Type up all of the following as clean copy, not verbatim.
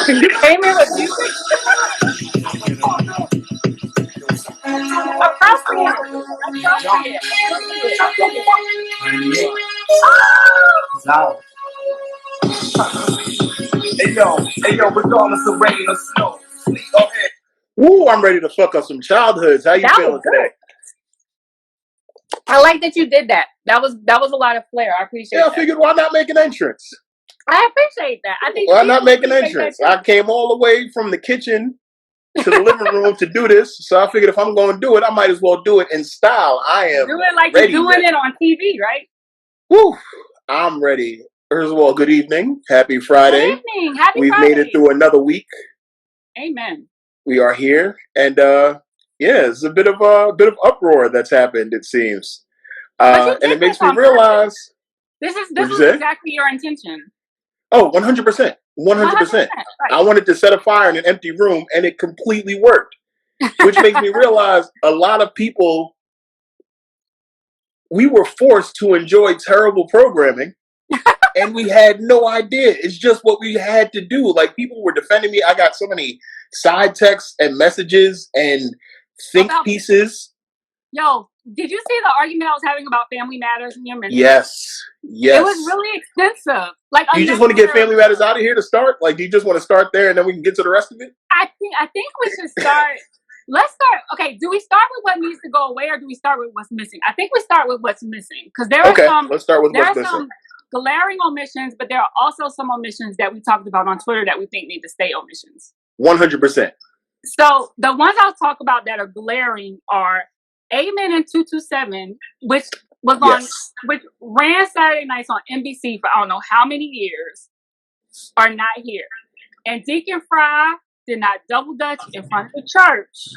You came in with music? Appropriate. Appropriate. Now, hey yo, regardless of rain or snow, sleep, go ahead. Woo, I'm ready to fuck up some childhoods. How you That feeling was today? good. I like that you did that. That was a lot of flair. I appreciate Yeah, that. I figured why not make an entrance? I appreciate that. I think Why she not make an appreciate entrance? that I came all the way from the kitchen to the living room to do this, so I figured if I'm going to do it, I might as well do it in style. I am do it like ready. you're doing it on TV, right? Woo! I'm ready. First of all, good evening. Happy Friday. Good evening. Happy We've Friday. made it through another week. Amen. We are here, and yeah, it's a bit of uproar that's happened. It seems, But and it makes me on realize. This What'd was you say? exactly your intention. Oh, 100%. 100%. Right. I wanted to set a fire in an empty room, and it completely worked. Which makes me realize a lot of people, we were forced to enjoy terrible programming, and we had no idea. It's just what we had to do. Like, people were defending me. I got so many side texts and messages and think pieces. Yo, did you see the argument I was having about Family Matters in your mention? Yes. It was really expensive. Like, do you just want to get Family Matters out of here to start? Like, do you just want to start there and then we can get to the rest of it? I think we should start. Let's start. Okay, do we start with what needs to go away, or do we start with what's missing? I think we start with what's missing, because there are some. Let's start with what's missing. Some glaring omissions, but there are also some omissions that we talked about on Twitter that we think need to stay omissions. 100%. So the ones I'll talk about that are glaring are Amen and 227, which was on, which ran Saturday nights on NBC for I don't know how many years, are not here. And Deacon Fry did not double dutch in front of the church.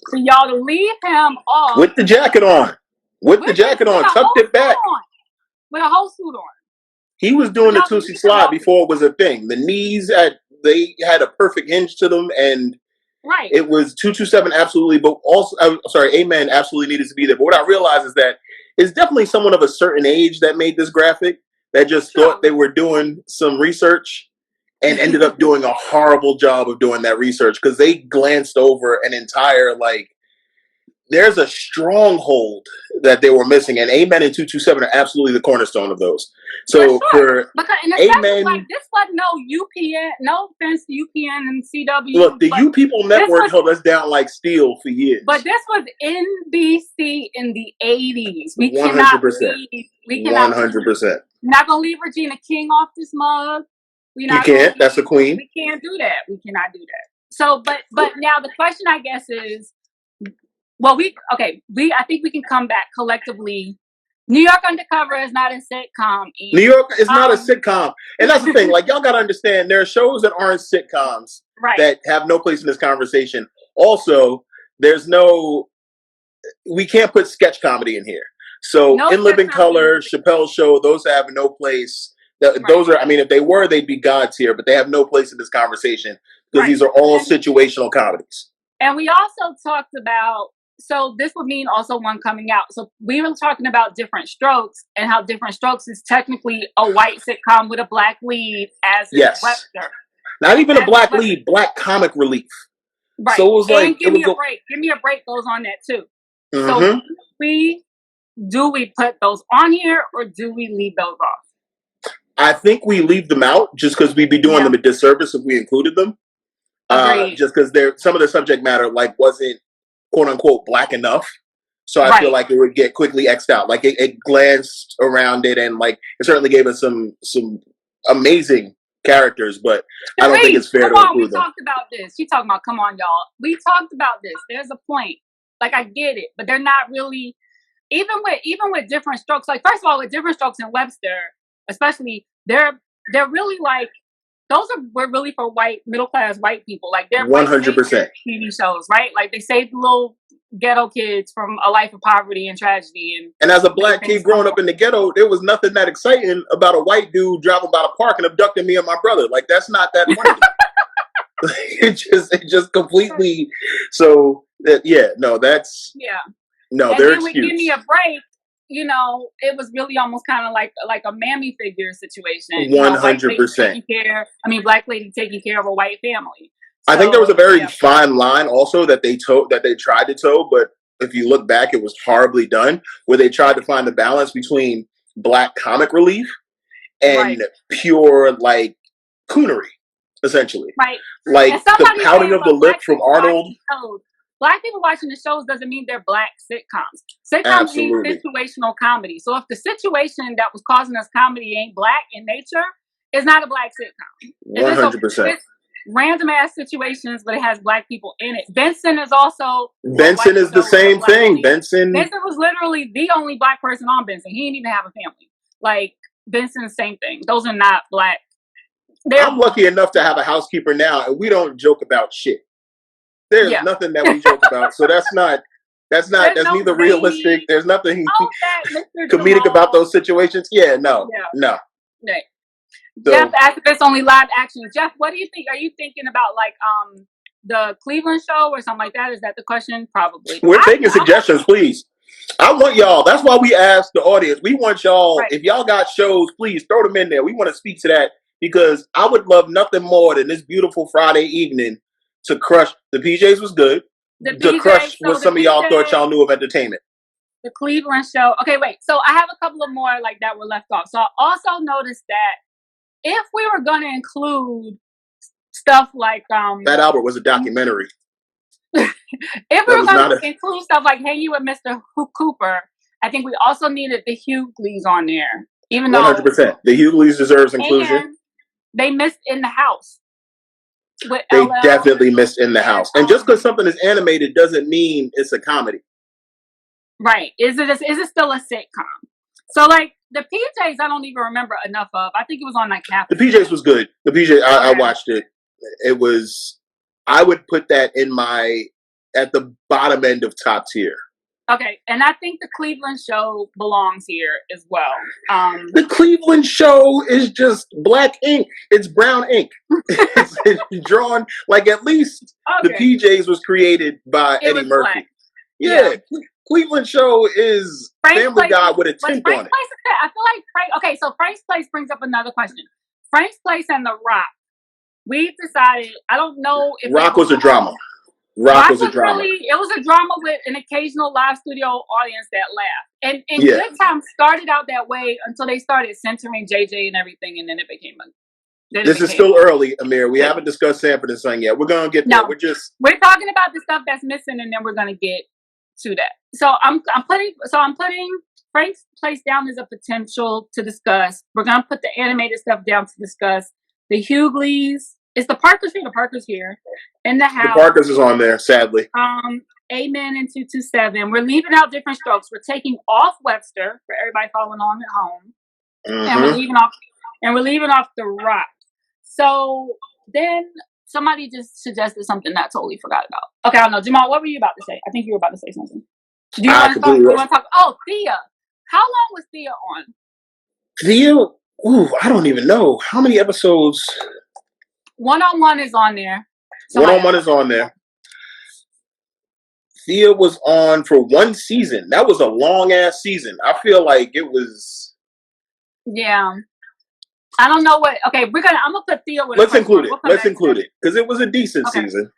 So y'all to leave him off with the jacket on, tucked it back, with a whole suit on. He was doing the Tootsie Slide before it was a thing. The knees they had a perfect hinge to them, and it was 227 absolutely, but also Amen absolutely needed to be there. But what I realized is that it's definitely someone of a certain age that made this graphic that just thought they were doing some research and ended up doing a horrible job of doing that research, because they glanced over an entire, there's a stronghold that they were missing, and Amen and 227 are absolutely the cornerstone of those. So for Amen, this wasn't no UPN, no offense to UPN and CW. Look, the You People Network held us down like steel for years. But this was NBC in the 80s. We 100%. cannot 100%. We're not gonna leave Regina King off this mug. You can't. That's a queen. We can't do that. We cannot do that. So, but now the question, I guess, is, well, I think we can come back collectively. New York Undercover is not a sitcom. New York is not a sitcom. And that's the thing. Y'all got to understand, there are shows that aren't sitcoms that have no place in this conversation. Also, we can't put sketch comedy in here. So In Living Color, Chappelle's Show, those have no place. Those are, if they were, they'd be gods here, but they have no place in this conversation, because these are all situational comedies. And we also talked about, so this would mean also one coming out. So we were talking about Different Strokes, and how Different Strokes is technically a white sitcom with a black lead as Webster. Not even a black lead, black comic relief. Right. So it was like, Give Me a Break goes on that too. Mm-hmm. So do we put those on here, or do we leave those off? I think we leave them out, just because we'd be doing them a disservice if we included them. Just because some of the subject matter wasn't quote unquote black enough, so I feel like it would get quickly X'd out. It glanced around it, and it certainly gave us some amazing characters, but I don't think it's fair to include them. We talked about this. You talking about? Come on, y'all. We talked about this. There's a point. I get it, but they're not really. Even with Different Strokes, first of all, with Different Strokes and Webster, especially, they're really we're really for middle class white people. They're 100% TV shows, right? They saved the little ghetto kids from a life of poverty and tragedy. And as a black kid growing up in the ghetto, there was nothing that exciting about a white dude driving by the park and abducting me and my brother. That's not that funny. it just completely. So no, that's no. And they're then we Give Me a Break. you know, it was really almost kind of like a mammy figure situation. 100%. Black lady taking care of a white family. So, I think there was a very fine line also that they tried to toe, but if you look back, it was horribly done, where they tried to find the balance between black comic relief and pure like coonery, essentially. Right. Like the pouting of the lip from Arnold. Black people watching the shows doesn't mean they're black sitcoms. Sitcoms mean situational comedy. So if the situation that was causing us comedy ain't black in nature, it's not a black sitcom. 100%. Random ass situations, but it has black people in it. Benson is also the same thing. Benson was literally the only black person on Benson. He didn't even have a family. Like Benson, same thing. Those are not black. I'm lucky enough to have a housekeeper now, and we don't joke about shit. There's nothing that we joke about, so that's neither realistic. There's nothing comedic about those situations. No. Right. So, Jeff asked if it's only live action. Jeff, what do you think? Are you thinking about like the Cleveland show or something like that? Is that the question? Probably. We're taking suggestions, please. I want y'all. That's why we asked the audience. We want y'all. If y'all got shows, please throw them in there. We want to speak to that because I would love nothing more than this beautiful Friday evening to crush. The PJs was good. To crush what some of y'all thought y'all knew of entertainment. The Cleveland show. Okay, wait. So I have a couple of more like that were left off. So I also noticed that if we were going to include stuff like That Albert was a documentary. If we were going to include stuff like Hanging with Mr. Cooper, I think we also needed the Hughleys on there. Even 100%. The Hughleys deserves inclusion. They missed In the House. They definitely missed In the House. And just because something is animated doesn't mean it's a comedy. Right. Is it still a sitcom? So like the PJs, I don't even remember enough of. I think it was on like half. The PJs was good. The PJ, I watched it. It was. I would put that at the bottom end of top tier. Okay, and I think the Cleveland show belongs here as well. The Cleveland show is just black ink. It's brown ink. It's drawn like at least the PJs was created by Eddie Murphy. Black. Yeah. Cleveland show is Family Guy with a tint on it. I feel like so Frank's Place brings up another question. Frank's Place and The Rock. We've decided, I don't know if Rock was a drama. Rock was a drama. It was a drama with an occasional live studio audience that laughed. And Good Times started out that way until they started censoring JJ and everything, and then it became This is still early, Amir. We haven't discussed Sanford and Son yet. We're gonna get there. We're talking about the stuff that's missing, and then we're gonna get to that. So I'm putting Frank's Place down as a potential to discuss. We're gonna put the animated stuff down to discuss. The Hughleys. Is the Parkers here? The Parkers here. In the House. The Parkers is on there, sadly. Amen and 227. We're leaving out Different Strokes. We're taking off Webster for everybody following along at home. Mm-hmm. And we're leaving off The Rock. So then somebody just suggested something that I totally forgot about. Okay, I don't know. Jamal, what were you about to say? I think you were about to say something. Do you want to talk? Oh, Thea. How long was Thea on? Thea? Ooh, I don't even know. How many episodes? One-on-One is on there. One-on-One is on there. Thea was on for one season. That was a long-ass season. I feel like it was... Yeah. I don't know what... Okay, I'm going to put Thea with... Let's include it. Let's include it. Because it was a decent season.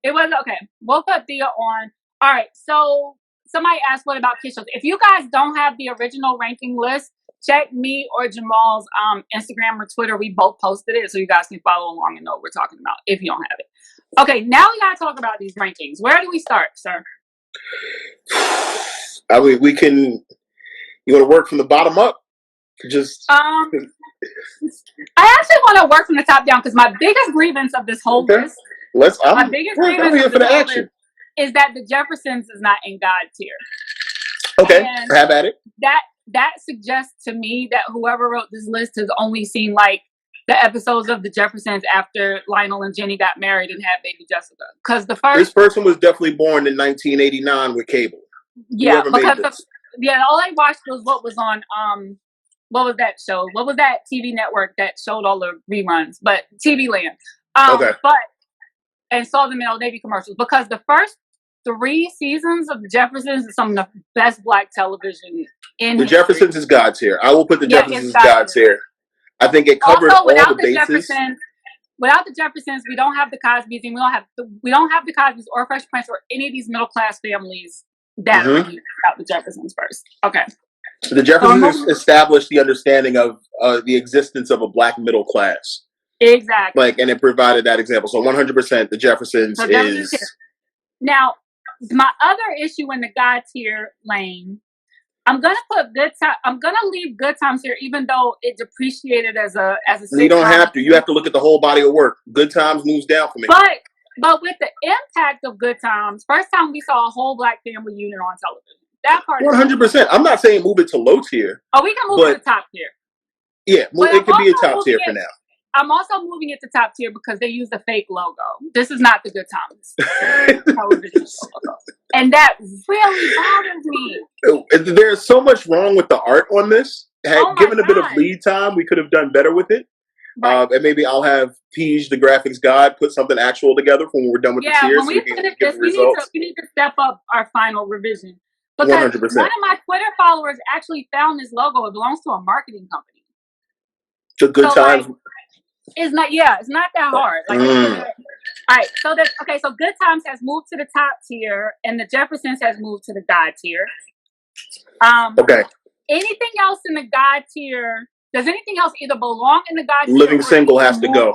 It was... Okay. We'll put Thea on. All right. So, somebody asked, what about kids shows? If you guys don't have the original ranking list, check me or Jamal's Instagram or Twitter. We both posted it, so you guys can follow along and know what we're talking about if you don't have it. Okay, now we gotta talk about these rankings. Where do we start, sir? I mean, we can. You want to work from the bottom up? Just. I actually want to work from the top down because my biggest grievance of this whole list. My biggest grievance of this whole list is that the Jeffersons is not in God tier. Okay, have at it. That suggests to me that whoever wrote this list has only seen like the episodes of the Jeffersons after Lionel and Jenny got married and had baby Jessica. Because this person was definitely born in 1989 with cable. Yeah, because all I watched was what was on what was that show? What was that TV network that showed all the reruns? But TV Land. And saw them in Old Navy commercials because the first 3 seasons of the Jeffersons is some of the best black television in The history. Jeffersons is God tier. I will put the Jeffersons it's God tier. I think it covered also, all the bases. Without the Jeffersons, we don't have the Cosbys, and we don't have the Cosbys or Fresh Prince or any of these middle class families that are here without the Jeffersons first. Okay. The Jeffersons established the understanding of the existence of a black middle class. Exactly. And it provided that example. So 100% the Jeffersons is... Now, my other issue in the God tier lane, I'm gonna leave Good Times here, even though it depreciated as a sitcom. You don't have to. You have to look at the whole body of work. Good Times moves down for me. But with the impact of Good Times, first time we saw a whole black family unit on television. That part 100%. I'm not saying move it to low tier. Oh, we can move it to top tier. Yeah, it could be a top tier for now. I'm also moving it to top tier because they used a fake logo. This is not the Good Times television show logo. And that really bothers me. There's so much wrong with the art on this. Given a bit of lead time, we could have done better with it. Right. And maybe I'll have Peach, the graphics god, put something actual together when we're done with the tier. When we finish this, we need to step up our final revision. Because 100%. One of my Twitter followers actually found this logo. It belongs to a marketing company. The Good Times. It's not that hard. All right, so so Good Times has moved to the top tier, and the Jeffersons has moved to the God tier. Okay. Anything else in the God tier? Does anything else either belong in the God tier? Living Single has to go.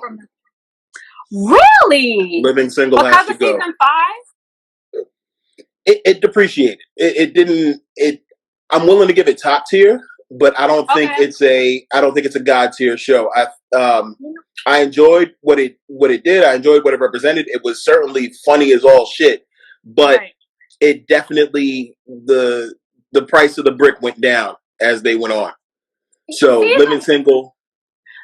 Really? Living Single has to go. Because of season 5? It depreciated. It didn't. I'm willing to give it top tier, but I don't think it's a God tier show. I enjoyed what it did. I enjoyed what it represented. It was certainly funny as all shit, but it definitely the price of the brick went down as they went on. So Living Single.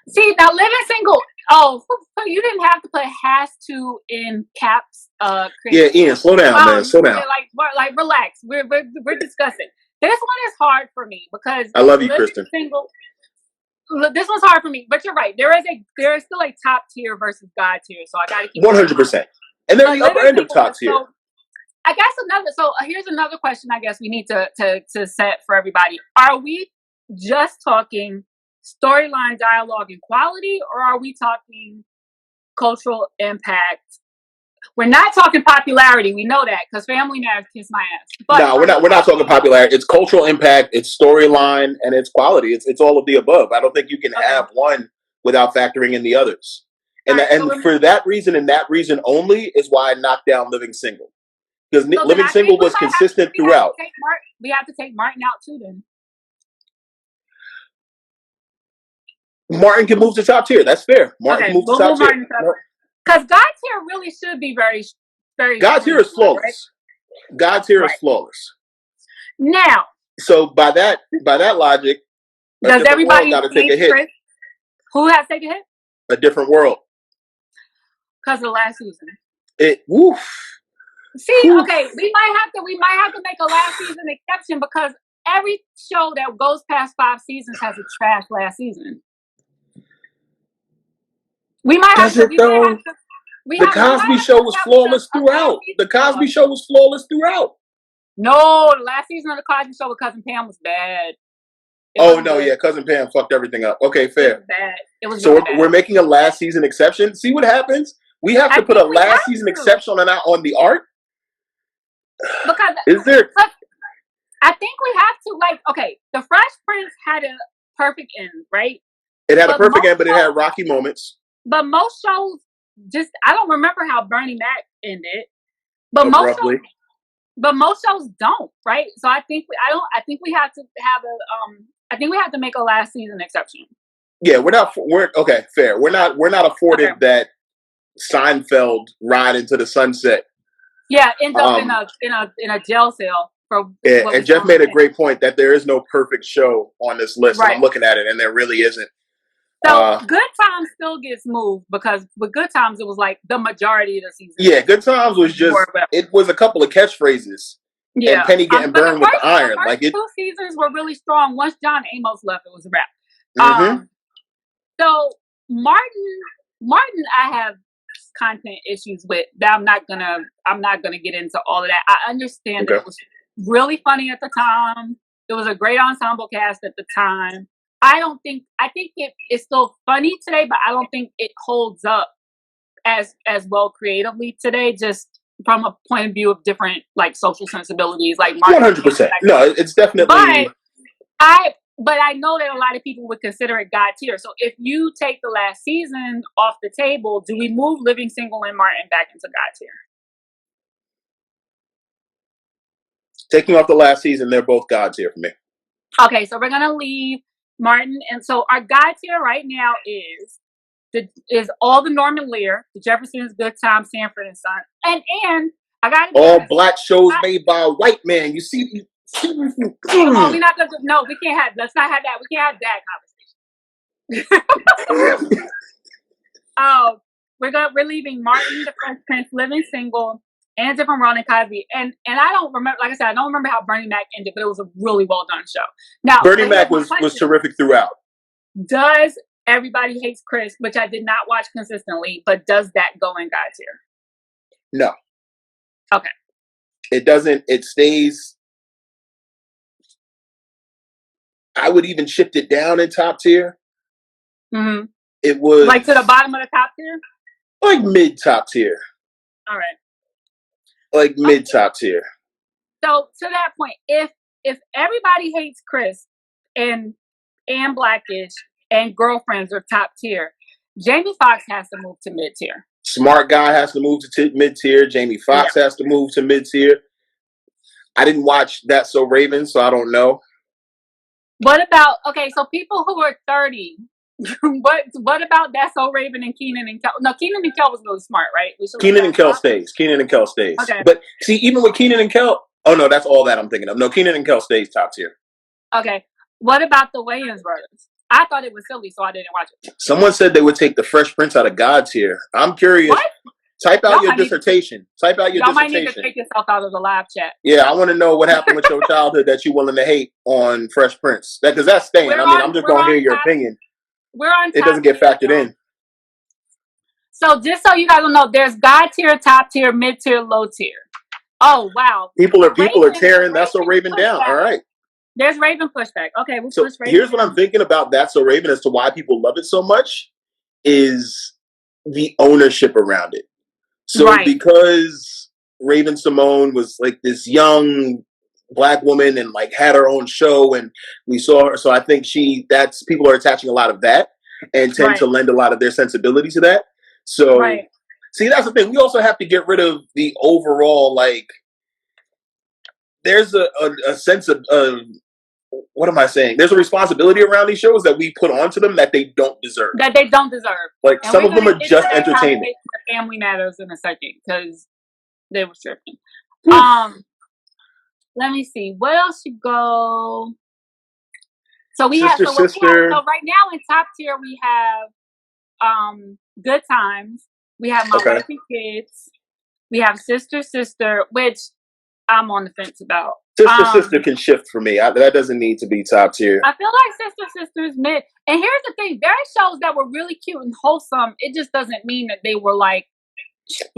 See, now Living Single. Oh, so you didn't have to put has to in caps. Yeah, Ian, slow down, man. Slow down. Like relax. We're discussing. This one is hard for me because I love you, Kristen. Single. This one's hard for me, but you're right. There is still a top tier versus God tier, so I got to keep 100%. And there's the upper end of top tier. So, I guess here's another question. I guess we need to set for everybody. Are we just talking storyline, dialogue, and quality, or are we talking cultural impact? We're not talking popularity. We know that because Family Matters kiss my ass. But no, we're not talking popularity. It's cultural impact. It's storyline, and it's quality. It's all of the above. I don't think you can have one without factoring in the others. And for that reason and that reason only is why I knocked down Living Single, because Living Single was consistent throughout. We have to take Martin out too, then. Martin can move to top tier. That's fair. Martin can move to top tier. Because God tier really should be very, very. God tier is flawless. Right? God tier is flawless. Now. So by that logic, does everybody got to take a hit? Who has to take a hit? A Different World. Because of the last season. Woof. See, okay, we might have to make a last season exception because every show that goes past 5 seasons has a trash last season. We might have to. The Cosby Show was flawless throughout. The Cosby Show was flawless throughout. No, the last season of the Cosby Show with Cousin Pam was bad. Cousin Pam fucked everything up. Okay, fair. It was bad. It was so bad. We're making a last season exception. See what happens? We have to put a last season exception on the art. Because is there? I think we have to the Fresh Prince had a perfect end, right? It had a perfect end, but it had rocky moments. But most shows I don't remember how Bernie Mac ended. But abruptly. most shows don't, right? So I think we have to have I think we have to make a last season exception. Yeah, okay, fair. We're not afforded that Seinfeld ride into the sunset. Yeah, ends up in a jail cell. And Jeff made a great point that there is no perfect show on this list. Right. I'm looking at it, and there really isn't. So Good Times still gets moved because with Good Times it was like the majority of the season. Yeah, Good Times was it was a couple of catchmarks. Yeah, and Penny getting burned with the iron. The first 2 seasons were really strong. Once John Amos left, it was a wrap. So Martin, I have content issues with that. I'm not gonna get into all of that. I understand that it was really funny at the time. It was a great ensemble cast at the time. I think it's still funny today, but I don't think it holds up as well creatively today, just from a point of view of different like social sensibilities, like 100%. No, it's definitely. But I know that a lot of people would consider it God tier. So if you take the last season off the table, do we move Living Single and Martin back into God tier? Taking off the last season, they're both God tier for me. Okay, so we're gonna leave Martin, and so our God tier right now is all the Norman Lear, the Jeffersons, Good Times, Sanford and Son, and I got all black shows made by a white man. You see. Oh, we're not gonna. No, we can't have. Let's not have that. We can't have that conversation. We're leaving Martin, the Fresh Prince, Living Single, and Different Ron and Cosby. And I don't remember. Like I said, I don't remember how Bernie Mac ended, but it was a really well done show. Now, Bernie Mac was terrific throughout. Does Everybody Hates Chris, which I did not watch consistently, but does that go in God tier? No. Okay. It doesn't. It stays. I would even shift it down in top tier. Mm-hmm. It was like to the bottom of the top tier, like mid top tier. All right, like mid top tier. So to that point, if Everybody Hates Chris and Blackish and Girlfriends are top tier, Jamie Foxx has to move to mid tier. Smart Guy has to move to mid tier. Jamie Foxx has to move to mid tier. I didn't watch That's So Raven, so I don't know. What about, so people who are 30, what about That's So Raven and Kenan and Kel? No, Kenan and Kel was really smart, right? Kenan and Kel stays. Okay. But see, even with Kenan and Kel, oh no, that's all that I'm thinking of. No, Kenan and Kel stays top tier. Okay. What about the Wayans brothers? I thought it was silly, so I didn't watch it. Someone said they would take the Fresh Prince out of God tier. I'm curious. What? Type out your dissertation. Y'all might need to take yourself out of the live chat. Yeah, I want to know what happened with your childhood that you're willing to hate on Fresh Prince. Because that's staying. I'm just going to hear your opinion. We're on. It doesn't get factored in. So just so you guys know, there's God tier, top tier, mid tier, low tier. Oh wow! People are tearing That's So Raven down. All right. There's Raven pushback. Okay, we'll so push Raven. Here's what I'm thinking about That's So Raven as to why people love it so much is the ownership around it. So because Raven Simone was like this young Black woman and like had her own show and we saw her. So I think people are attaching a lot of that and tend to lend a lot of their sensibility to that. So see, that's the thing. We also have to get rid of the overall, like, there's a sense of, what am I saying? There's a responsibility around these shows that we put onto them that they don't deserve. Like, and some of them are just entertainment. Family Matters in a second because they were tripping. Let me see. What else should go? So we have. So right now in top tier we have Good Times. We have My Wife and Kids. We have Sister, which I'm on the fence about. Sister can shift for me. That doesn't need to be top tier. I feel like Sister is mid. And here's the thing: there are shows that were really cute and wholesome. It just doesn't mean that they were like strong.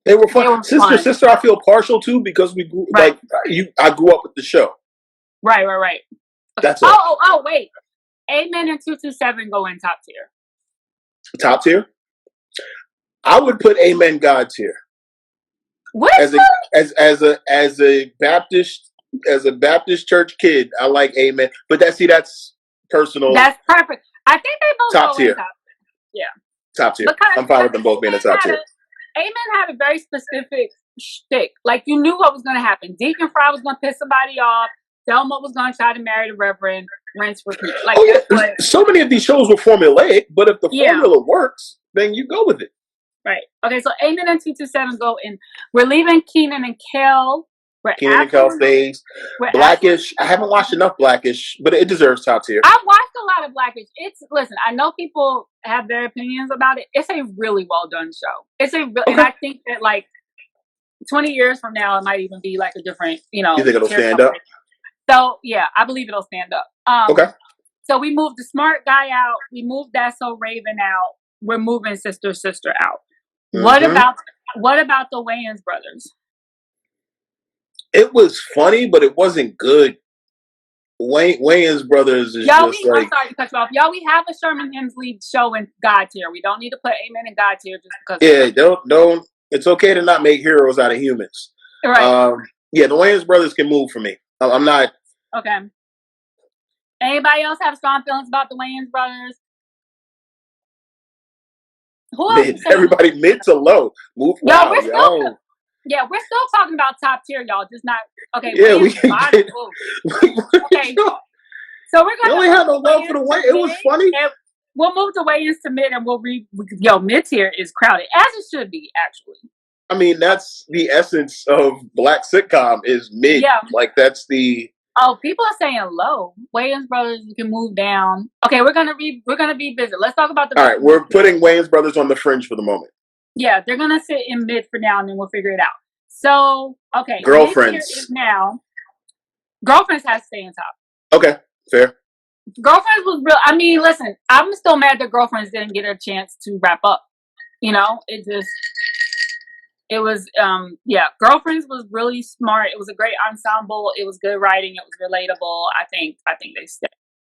They were fun. Sister, I feel partial to because we grew I grew up with the show. Right. Okay. That's all. Oh, wait. Amen and 227 go in top tier. Top tier? I would put Amen God tier. What? As a Baptist church kid, I like Amen. But that's personal. That's perfect. I think they both top tier. Yeah. Top tier. I'm fine with them both being a top tier. Amen had a very specific shtick. Like, you knew what was going to happen. Deacon Fry was going to piss somebody off. Thelma was going to try to marry the Reverend. Rinse, repeat. Like, so many of these shows were formulaic, but if the formula works, then you go with it. Right. Okay, so Amen and 227 go in. We're leaving Kenan and Kel. Kenan and Kel stays. Blackish. I haven't watched enough Blackish, but it deserves top tier. I've watched a lot of Blackish. Listen, I know people have their opinions about it. It's a really well done show. And I think that like 20 years from now, it might even be like a different, You think it'll stand up? So yeah, I believe it'll stand up. Okay. So we moved the Smart Guy out. We moved That's So Raven out. We're moving Sister out. Mm-hmm. What about the Wayans brothers? It was funny, but it wasn't good. Wayans Brothers is y'all, just like. I'm sorry to cut you off. Y'all, we have a Sherman Hemsley show in God tier. We don't need to put Amen in God tier just because. Yeah, don't. It's okay to not make heroes out of humans. Right. Yeah, the Wayans Brothers can move for me. I'm not. Okay. Anybody else have strong feelings about the Wayans Brothers? Everybody mid to low. Move. Wow, we're still talking about top tier, y'all. Just not okay. Yeah, we can get. Okay, so we're gonna. You only had no love for the Wayans. It was funny. We'll move the Wayans to mid, and we'll read. Mid tier is crowded, as it should be, actually. I mean, that's the essence of Black sitcom is mid. Yeah. Like that's the. Oh, people are saying low. Wayans Brothers, you can move down. Okay, we're gonna revisit. Let's talk about the. All right, we're putting Wayans Brothers on the fringe for the moment. Yeah, they're gonna sit in mid for now, and then we'll figure it out. So, okay, Girlfriends is now. Girlfriends has to stay in top. Okay, fair. Girlfriends was real. I mean, listen, I'm still mad that Girlfriends didn't get a chance to wrap up. It was Girlfriends was really smart. It was a great ensemble. It was good writing. It was relatable. I think they stayed.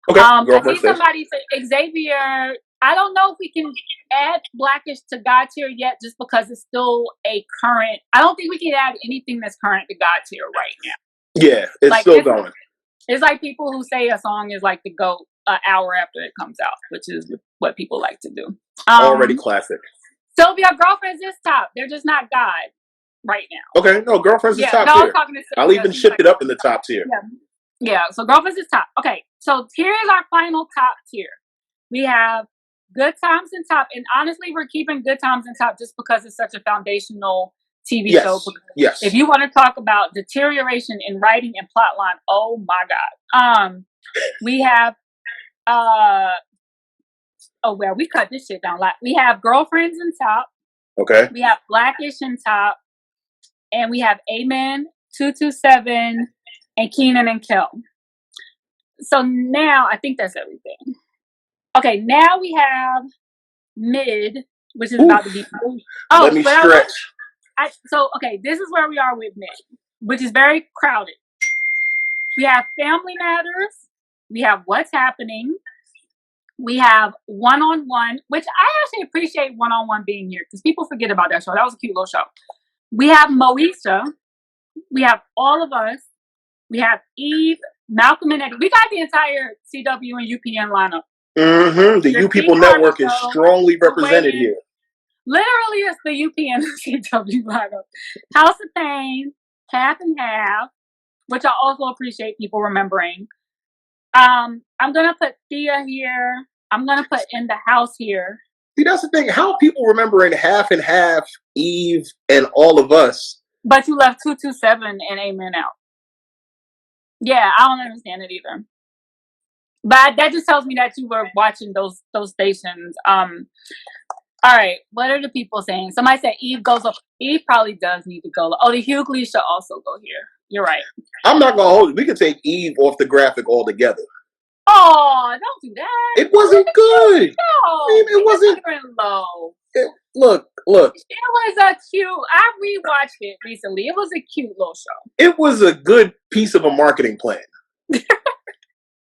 Okay. I think somebody said Xavier. I don't know if we can add Blackish to God tier yet, just because it's still a current. I don't think we can add anything that's current to God tier right now. Yeah, it's still going. It's like people who say a song is like the GOAT an hour after it comes out, which is what people like to do. Already classic. Sylvia, Girlfriends is top. They're just not God right now. Okay, no, Girlfriends is top tier. I'll even shift it up in the top tier. Yeah, so Girlfriends is top. Okay, so here is our final top tier. We have Good Times in top, and honestly, we're keeping Good Times in top just because it's such a foundational TV show. Yes. If you want to talk about deterioration in writing and plotline, oh my God. We have we cut this shit down. Like, we have Girlfriends in top. Okay. We have Blackish in top, and we have Amen, 227, and Keenan and Kel. So now I think that's everything. Okay, now we have mid, which is about to be. Oh, let me stretch. This is where we are with mid, which is very crowded. We have Family Matters. We have What's Happening. We have One-on-One, which I actually appreciate One-on-One being here because people forget about that show. That was a cute little show. We have Moesha. We have All of Us. We have Eve, Malcolm and Eddie. We got the entire CW and UPN lineup. Mm-hmm. The U People Network is strongly represented here. Literally, it's the UPN and CW lineup. House of Pain, Half and Half, which I also appreciate people remembering. I'm gonna put Thea here. I'm gonna put In the House here. See, that's the thing. How are people remembering Half and Half, Eve, and All of Us? But you left 227 and Amen out. Yeah, I don't understand it either. But that just tells me that you were watching those stations. All right, what are the people saying? Somebody said Eve goes up. Eve probably does need to go. Oh, the Hughley should also go here. You're right. I'm not gonna hold you. We could take Eve off the graphic altogether. Oh, don't do that. It wasn't good. No, it wasn't low. Look. It was a cute. I rewatched it recently. It was a cute little show. It was a good piece of a marketing plan.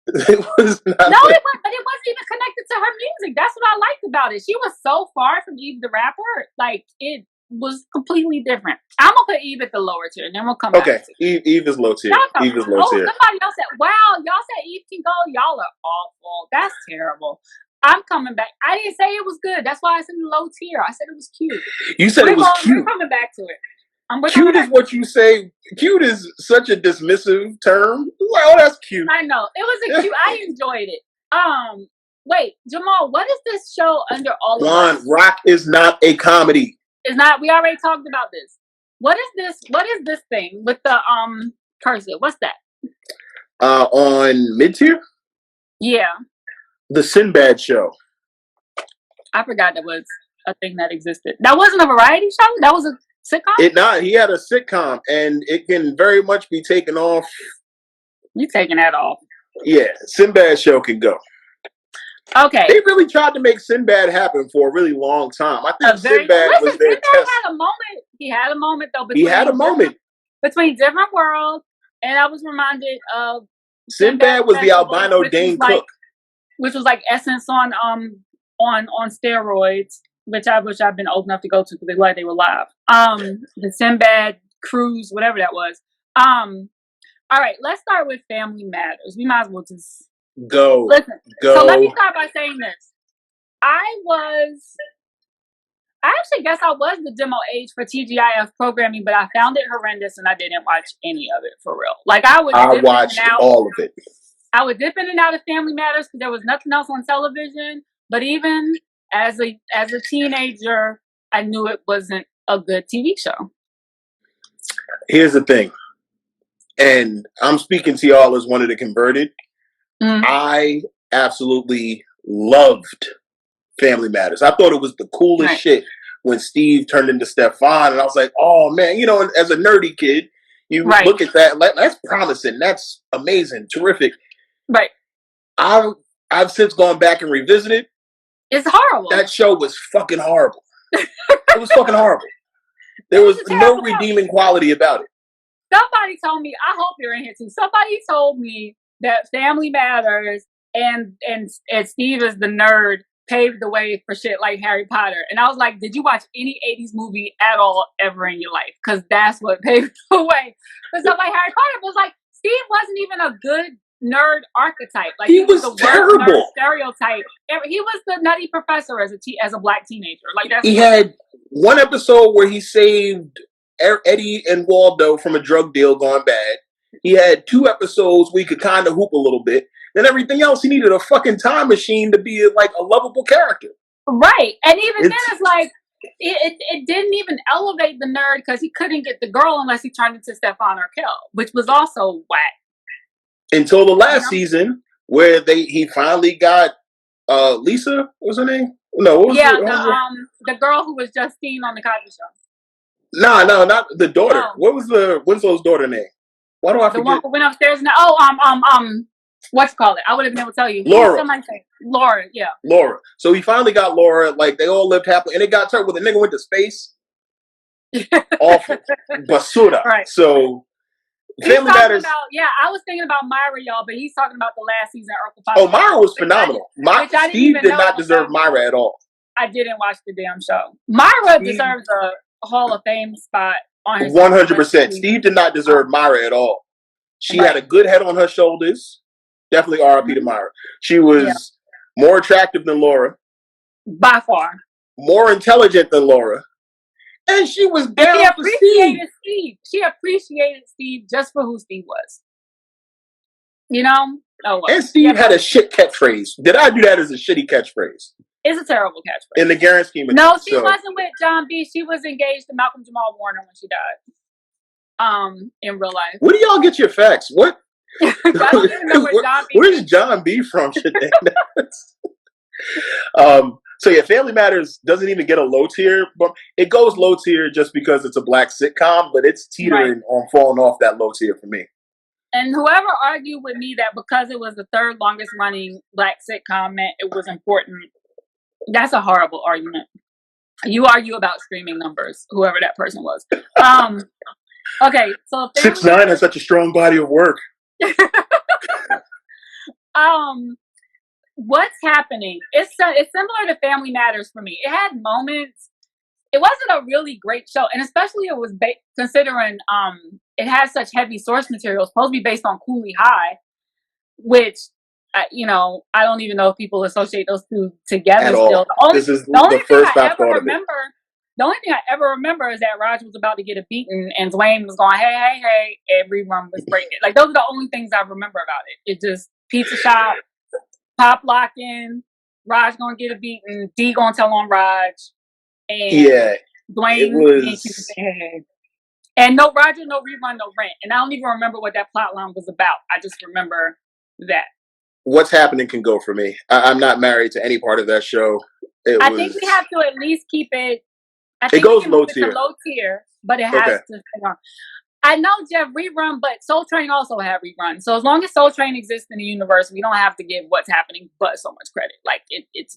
It was not. No, it was, but it wasn't even connected to her music. That's what I liked about it. She was so far from Eve the rapper. Like, it was completely different. I'm gonna put Eve at the lower tier, and then we'll come back. Okay, Eve is low tier. Eve is low tier. Somebody else said, "Wow, y'all said Eve can go. Y'all are awful. That's terrible." I'm coming back. I didn't say it was good. That's why I said low tier. I said it was cute. You said it was cute. We're coming back to it. Cute is what you say. Cute is such a dismissive term. Like, oh, that's cute. I know. It was a cute. I enjoyed it. Wait, Jamal, what is this show under all of us? Rock is not a comedy. It's not. We already talked about this. What is this? What is this thing with the cursive? What's that? On mid tier? Yeah. The Sinbad Show. I forgot that was a thing that existed. That wasn't a variety show? That was a sitcom? He had a sitcom, and it can very much be taken off. You taking that off? Yeah, Sinbad Show can go. Okay. They really tried to make Sinbad happen for a really long time. I think Sinbad was their test. Sinbad had a moment. He had a moment, though. He had a moment. Between different worlds, and I was reminded of Sinbad was the albino Dane Cook, which was like Essence on steroids, which I wish I'd been old enough to go to because they were live. The Sinbad cruise, whatever that was. All right, let's start with Family Matters. We might as well just go. Listen. Go. So let me start by saying this. I actually guess I was the demo age for TGIF programming, but I found it horrendous and I didn't watch any of it for real. Like I watched all of it. I would dip in and out of Family Matters because there was nothing else on television. But even as a teenager, I knew it wasn't a good TV show. Here's the thing, and I'm speaking to y'all as one of the converted. Mm-hmm. I absolutely loved Family Matters. I thought it was the coolest shit when Steve turned into Stefan, and I was like, oh man, you know, as a nerdy kid, you look at that, that's promising, that's amazing, terrific. Right. I've since gone back and revisited. It's horrible. That show was fucking horrible. It was fucking horrible. There was no redeeming quality about it. Somebody told me, I hope you're in here too. Somebody told me that Family Matters and Steve is the nerd paved the way for shit like Harry Potter. And I was like, did you watch any 80s movie at all ever in your life? Because that's what paved the way for stuff like Harry Potter. It was like, Steve wasn't even a good nerd archetype. Like he was the terrible nerd stereotype. He was the nutty professor as a black teenager. Like he had one episode where he saved Eddie and Waldo from a drug deal gone bad. He had 2 episodes where he could kind of hoop a little bit. Then everything else, he needed a fucking time machine to be like a lovable character. Right. And even then it's like, it didn't even elevate the nerd because he couldn't get the girl unless he turned into Stefan or Kel, which was also whack. Until the last season where he finally got Lisa, what's her name? No, what was the girl who was Justine on the Cosby Show. No, not the daughter. Oh. What was Winslow's daughter name? Why do I forget? The one who went upstairs and what's called it? I would have been able to tell you. Laura. Somebody say Laura, yeah. Laura. So he finally got Laura. Like they all lived happily, and it got turned when the nigga went to space. Awful, basura. Right. So Family Matters. I was thinking about Myra, y'all, but he's talking about the last season of Oh, Myra was phenomenal. Steve did not deserve Myra at all. I didn't watch the damn show. Myra deserves a Hall of Fame spot on his 100%. Steve did not deserve Myra at all. She had a good head on her shoulders. Definitely R.I.P. to Myra. She was more attractive than Laura. By far. More intelligent than Laura. And she was down for Steve. She appreciated Steve just for who Steve was. You know? Oh, well. And Steve had a shit catchphrase. Did I do that as a shitty catchphrase? It's a terrible catchphrase. In the grand scheme of things. She wasn't with John B. She was engaged to Malcolm Jamal Warner when she died. In real life. Where do y'all get your facts? What? I don't even know where's John B. from? So yeah, Family Matters doesn't even get a low tier, but it goes low tier just because it's a black sitcom, but it's teetering on falling off that low tier for me. And whoever argued with me that because it was the 3rd longest running black sitcom meant it was important, that's a horrible argument. You argue about streaming numbers, whoever that person was. Okay, so 6ix9ine has such a strong body of work. What's happening? It's similar to Family Matters for me. It had moments. It wasn't a really great show, and especially it was considering it has such heavy source material. It's supposed to be based on Cooley High, which I don't even know if people associate those two together. At still, all. This is the first I've thought of it. The only thing I ever remember is that Raj was about to get a beating and Dwayne was going, hey, every run was breaking. Like, those are the only things I remember about it. It just, pizza shop, pop locking, Raj gonna get a beating, D gonna tell on Raj, and Dwayne and no Roger, no rerun, no rent. And I don't even remember what that plot line was about. I just remember that. What's Happening can go for me. I'm not married to any part of that show. I think we have to at least keep it. It goes low tier. Low tier, but it has to stay on. I know Jeff rerun, but Soul Train also had rerun. So as long as Soul Train exists in the universe, we don't have to give What's Happening but so much credit. Like it's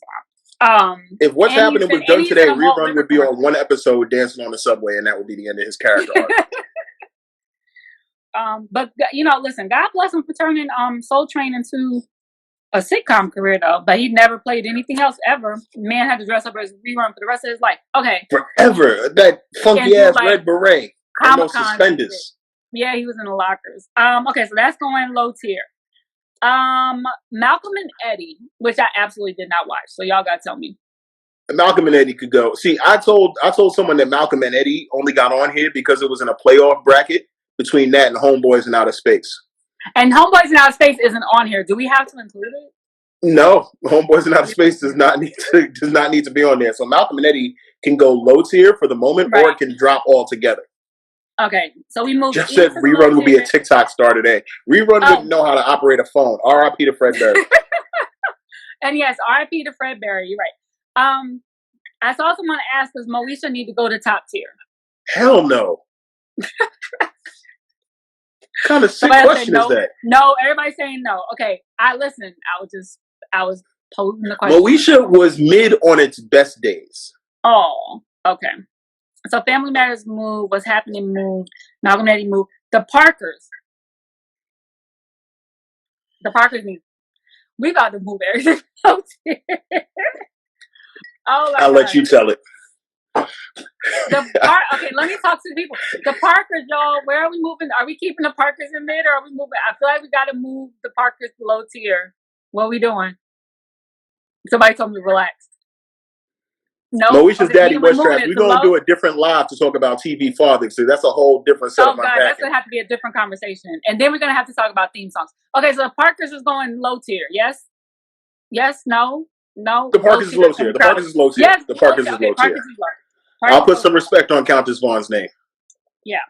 fine. If What's Happening was done today, rerun would be on one episode dancing on the subway, and that would be the end of his character arc. But listen, God bless him for turning Soul Train into a sitcom career though. But he never played anything else ever. Man had to dress up as Rerun for the rest of his life. Okay, forever. That funky ass red beret and those suspenders. Yeah, he was in the lockers. Okay, so that's going low tier. Malcolm and Eddie, which I absolutely did not watch. So y'all gotta tell me. Malcolm and Eddie could go. See, I told someone that Malcolm and Eddie only got on here because it was in a playoff bracket between that and Homeboys in Outer Space. And Homeboys in Outer Space isn't on here. Do we have to include it? No, Homeboys in Outer Space does not need to be on there. So Malcolm and Eddie can go low tier for the moment, or it can drop altogether. Okay, so we moved. Just said Rerun would be a TikTok star today. Rerun wouldn't know how to operate a phone. R.I.P. to Fred Berry. And yes, R.I.P. to Fred Berry. You're right. I saw someone ask, does Moesha need to go to top tier? Hell no. What kind of sick question is that? No, everybody's saying no. Okay, I listened. I was posing the question. Moesha was mid on its best days. Oh, okay. So Family Matters moved. What's Happening moved. Malcolm and Eddie moved. The Parkers need. We got to move everything out here. Oh my I'll let you tell it. Okay, let me talk to the people. The Parkers, y'all. Where are we moving? Are we keeping the Parkers in mid, or are we moving? I feel like we got to move the Parkers to low tier. What are we doing? Somebody told me relax. No, Moesha's daddy was trash. We're gonna do a different live to talk about TV fathers. So that's a whole different set of unpacking. That's gonna have to be a different conversation, and then we're gonna have to talk about theme songs. Okay, so the Parkers is going low tier. Yes, no. The Parkers is low tier. The Parkers is low tier. Yes, the Parkers is low tier. I'll put some respect on Countess Vaughn's name. Yeah.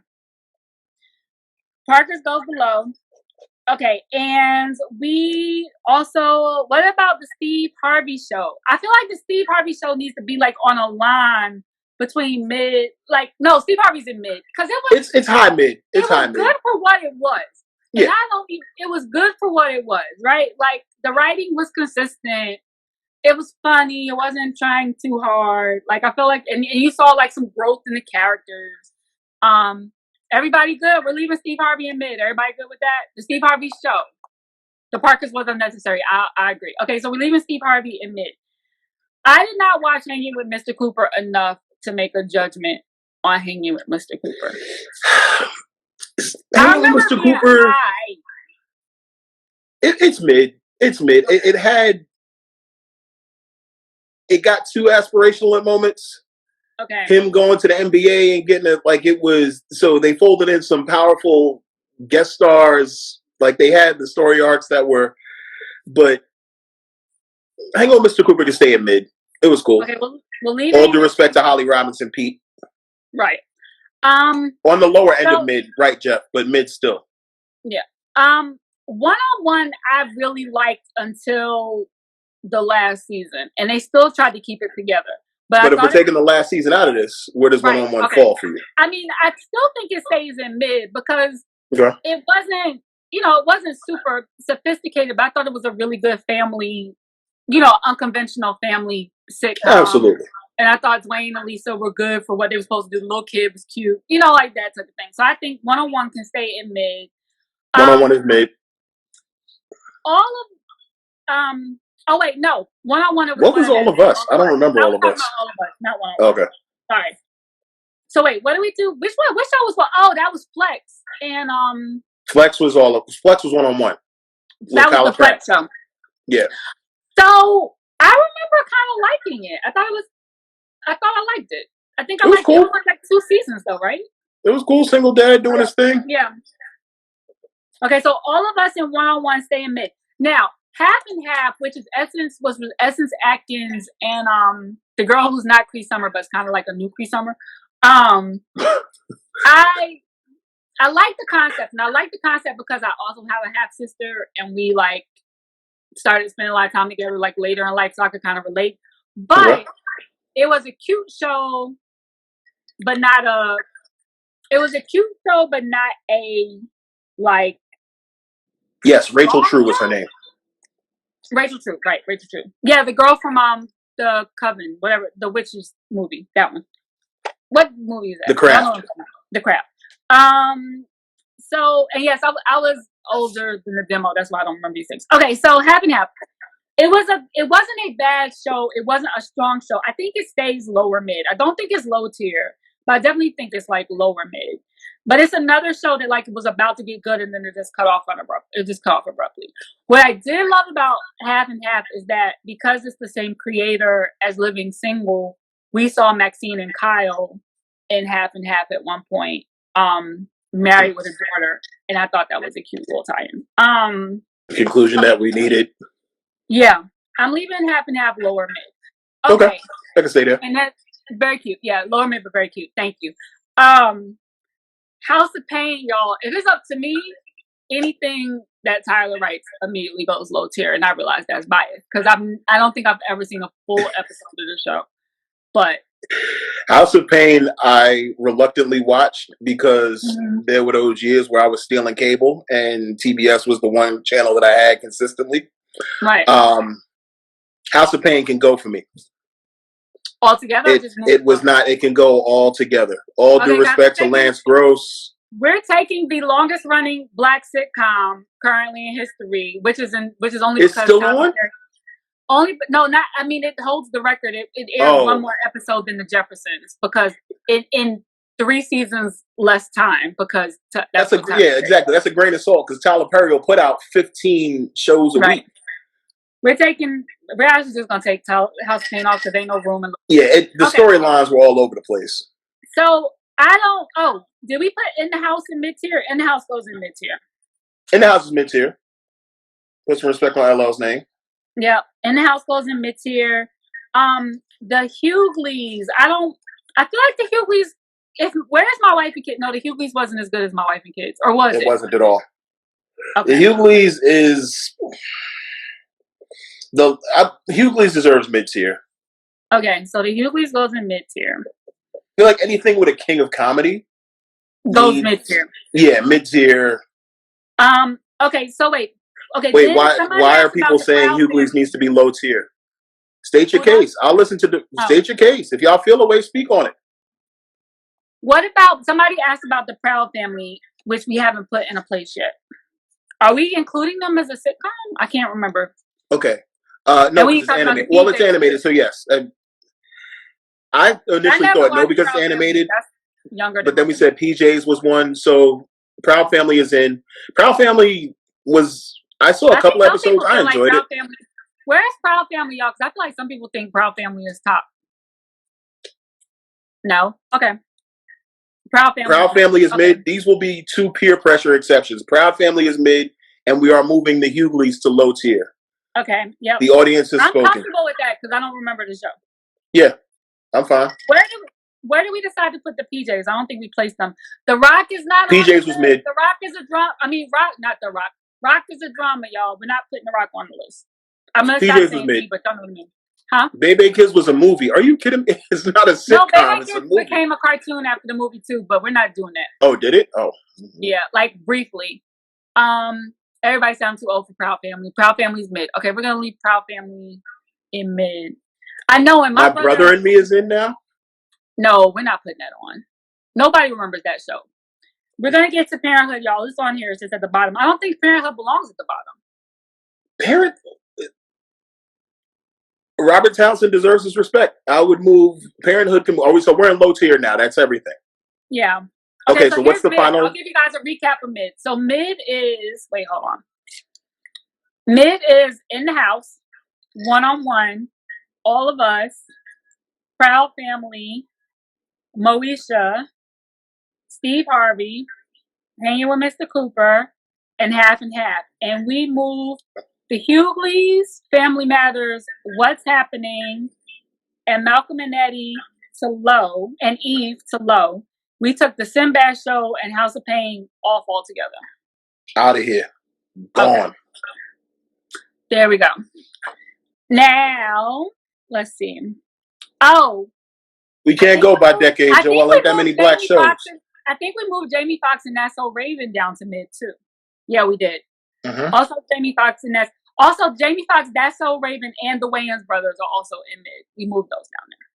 Parkers goes below. Okay, and we also, what about the Steve Harvey show? I feel like the Steve Harvey show needs to be like on a line between mid, no, Steve Harvey's in mid. Because it's high mid. It's high mid. It was good for what it was. Yeah. It was good for what it was, right? Like, the writing was consistent. It was funny. It wasn't trying too hard. Like, I feel like, and you saw like some growth in the characters. Everybody good. We're leaving Steve Harvey in mid. Everybody good with that? The Steve Harvey show. The Parkers was unnecessary. I agree. Okay, so we're leaving Steve Harvey in mid. I did not watch Hanging with Mr. Cooper enough to make a judgment on Hanging with Mr. Cooper. Hanging with Mr. Cooper. It's mid. It's mid. It got too aspirational at moments. Okay. Him going to the NBA and getting it it was. So they folded in some powerful guest stars. Like they had the story arcs that were, but Hang on, Mr. Cooper, to stay at mid. It was cool. Okay, we'll leave. All due respect to Holly Robinson, Pete. Right. On the lower end of mid, right, Jeff, but mid still. Yeah. One-on-one, I really liked until the last season, and they still tried to keep it together. But if we're taking the last season out of this, where does one-on-one fall for you? I mean, I still think it stays in mid because it wasn't, it wasn't super sophisticated, but I thought it was a really good family, unconventional family sitcom. Absolutely. And I thought Dwayne and Lisa were good for what they were supposed to do. The little kid was cute, like that type of thing. So I think one-on-one can stay in mid. One-on-one is mid. All of, oh wait, no. One-on-one. What was All of Us? I don't remember All of Us. All of Us, not one-on-one. Okay. Sorry. So wait, what do we do? Which one? Which show was what? Oh, that was Flex. And Flex was one-on-one. That was the Flex show. Yeah. So I remember kind of liking it. I thought I liked it. I think I liked it. It was like 2 seasons though, right? It was cool. Single dad doing his thing. Yeah. Okay, so All of Us in one-on-one stay in mid. Now, half and half, which is Essence, was with Essence Atkins and the girl who's not Cree Summer, but it's kind of like a new Cree Summer. I like the concept, and I like the concept because I also have a half sister, and we started spending a lot of time together later in life, so I could kind of relate. But it was a cute show, but not a. It was a cute show, but not a Yes, Rachel True was her name. Rachel True, right? Rachel True. Yeah, the girl from the Coven, whatever, the witches movie, that one. What movie is that? The Craft. The Craft. So, and yes, I was older than the demo. That's why I don't remember these things. Okay, so Half and Half. It wasn't a bad show. It wasn't a strong show. I think it stays lower mid. I don't think it's low tier, but I definitely think it's like lower mid. But it's another show that like was about to get good and then it just cut off abruptly. What I did love about Half and Half is that because it's the same creator as Living Single, we saw Maxine and Kyle in Half and Half at one point, married with a daughter, and I thought that was a cute little tie-in. The conclusion that we needed. Yeah, I'm leaving Half and Half lower mid. Okay, I can stay there. And that's very cute. Yeah, lower mid, but very cute. Thank you. House of Pain, y'all. If it's up to me, anything that Tyler writes immediately goes low tier, and I realize that's biased because I don't think I've ever seen a full episode of the show. But House of Pain, I reluctantly watched because there were those years where I was stealing cable, and TBS was the one channel that I had consistently. Right. House of Pain can go for me. All together? It was not. It can go all together. All due respect to Lance Gross. We're taking the longest running Black sitcom currently in history, which is only it's because still on. It holds the record. It aired one more episode than the Jeffersons because in 3 seasons less time because exactly. That's a grain of salt because Tyler Perry will put out 15 shows a week. We're actually just gonna take House of Pain off because there ain't no room. The storylines were all over the place. So did we put In the House in mid tier? In the House goes in mid tier. In the House is mid tier. Put some respect on LL's name. Yeah, In the House goes in mid tier. The Hughleys. I feel like the Hughleys. Where's My Wife and Kids? No, the Hughleys wasn't as good as My Wife and Kids, or was it? It wasn't at all. Okay. The Hughleys is. Hughleys deserves mid tier. Okay, so the Hughleys goes in mid tier. I feel like anything with a king of comedy goes mid tier. Yeah, mid tier. Okay, so wait. Okay. Wait, why are people saying Hughleys needs to be low tier? State your case. I'll listen to state your case. If y'all feel a way, speak on it. What about somebody asked about the Proud Family, which we haven't put in a place yet? Are we including them as a sitcom? I can't remember. Okay. No, it's animated. Well, it's animated, so yes. I initially thought no because it's animated. That's younger. But then we said PJs was one, so Proud Family is in. Proud Family was. I saw a couple episodes. I enjoyed it. Where's Proud Family, y'all? Because I feel like some people think Proud Family is top. No. Okay. Proud Family is mid. These will be 2 peer pressure exceptions. Proud Family is mid, and we are moving the Hughleys to low tier. Okay. Yep. The audience has spoken. I'm comfortable with that because I don't remember the show. Yeah, I'm fine. Where do we decide to put the PJs? I don't think we placed them. The Rock is not. PJs was mid. The Rock is a drama. Not The Rock. Rock is a drama, y'all. We're not putting The Rock on the list. I'm gonna stop saying me, but don't know what I mean. Huh? Baby Kids was a movie. Are you kidding me? It's not a sitcom. No, Baby Kids became a cartoon after the movie too, but we're not doing that. Oh, did it? Oh. Yeah, like briefly. Everybody sounds too old for Proud Family. Proud Family's mid. Okay, we're gonna leave Proud Family in mid. I know, and my brother and me is in now. No, we're not putting that on. Nobody remembers that show. We're gonna get to Parenthood, y'all. It's on here. It's just at the bottom. I don't think Parenthood belongs at the bottom. Robert Townsend deserves his respect. I would move Parenthood. So we're in low tier now. That's everything. Yeah. Okay, so what's the mid. final? I'll give you guys a recap of mid. So mid is hold on. Mid is In the House, One-on-One, All of Us, Proud Family, Moesha, Steve Harvey, Hanging with Mr. Cooper, and Half and Half. And we moved the Hughleys, Family Matters, What's Happening, and Malcolm and Eddie to low, and Eve to low. We took the Sinbad Show and House of Pain off altogether. Out of here. Gone. Okay. There we go. Now, let's see. Oh. We can't go by decades, Joe. I like that many black shows. I think we moved Jamie Foxx and That's So Raven down to mid, too. Yeah, we did. Mm-hmm. Also, Jamie Foxx, That's So Raven, and the Wayans brothers are also in mid. We moved those down there.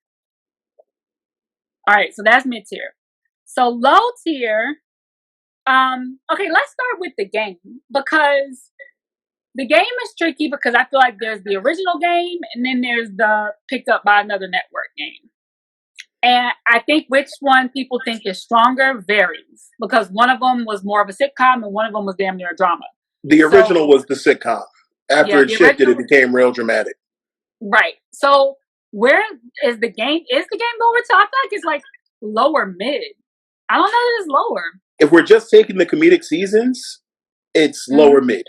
All right, so that's mid tier. So low tier, Okay, let's start with the game because the game is tricky because I feel like there's the original game and then there's the picked up by another network game. And I think which one people think is stronger varies because one of them was more of a sitcom and one of them was damn near a drama. The original was the sitcom. After it shifted, it became real dramatic. Right. So where is the game? Is the game lower? So I feel like it's like lower mid. I don't know that it's lower. If we're just taking the comedic seasons, it's lower mid.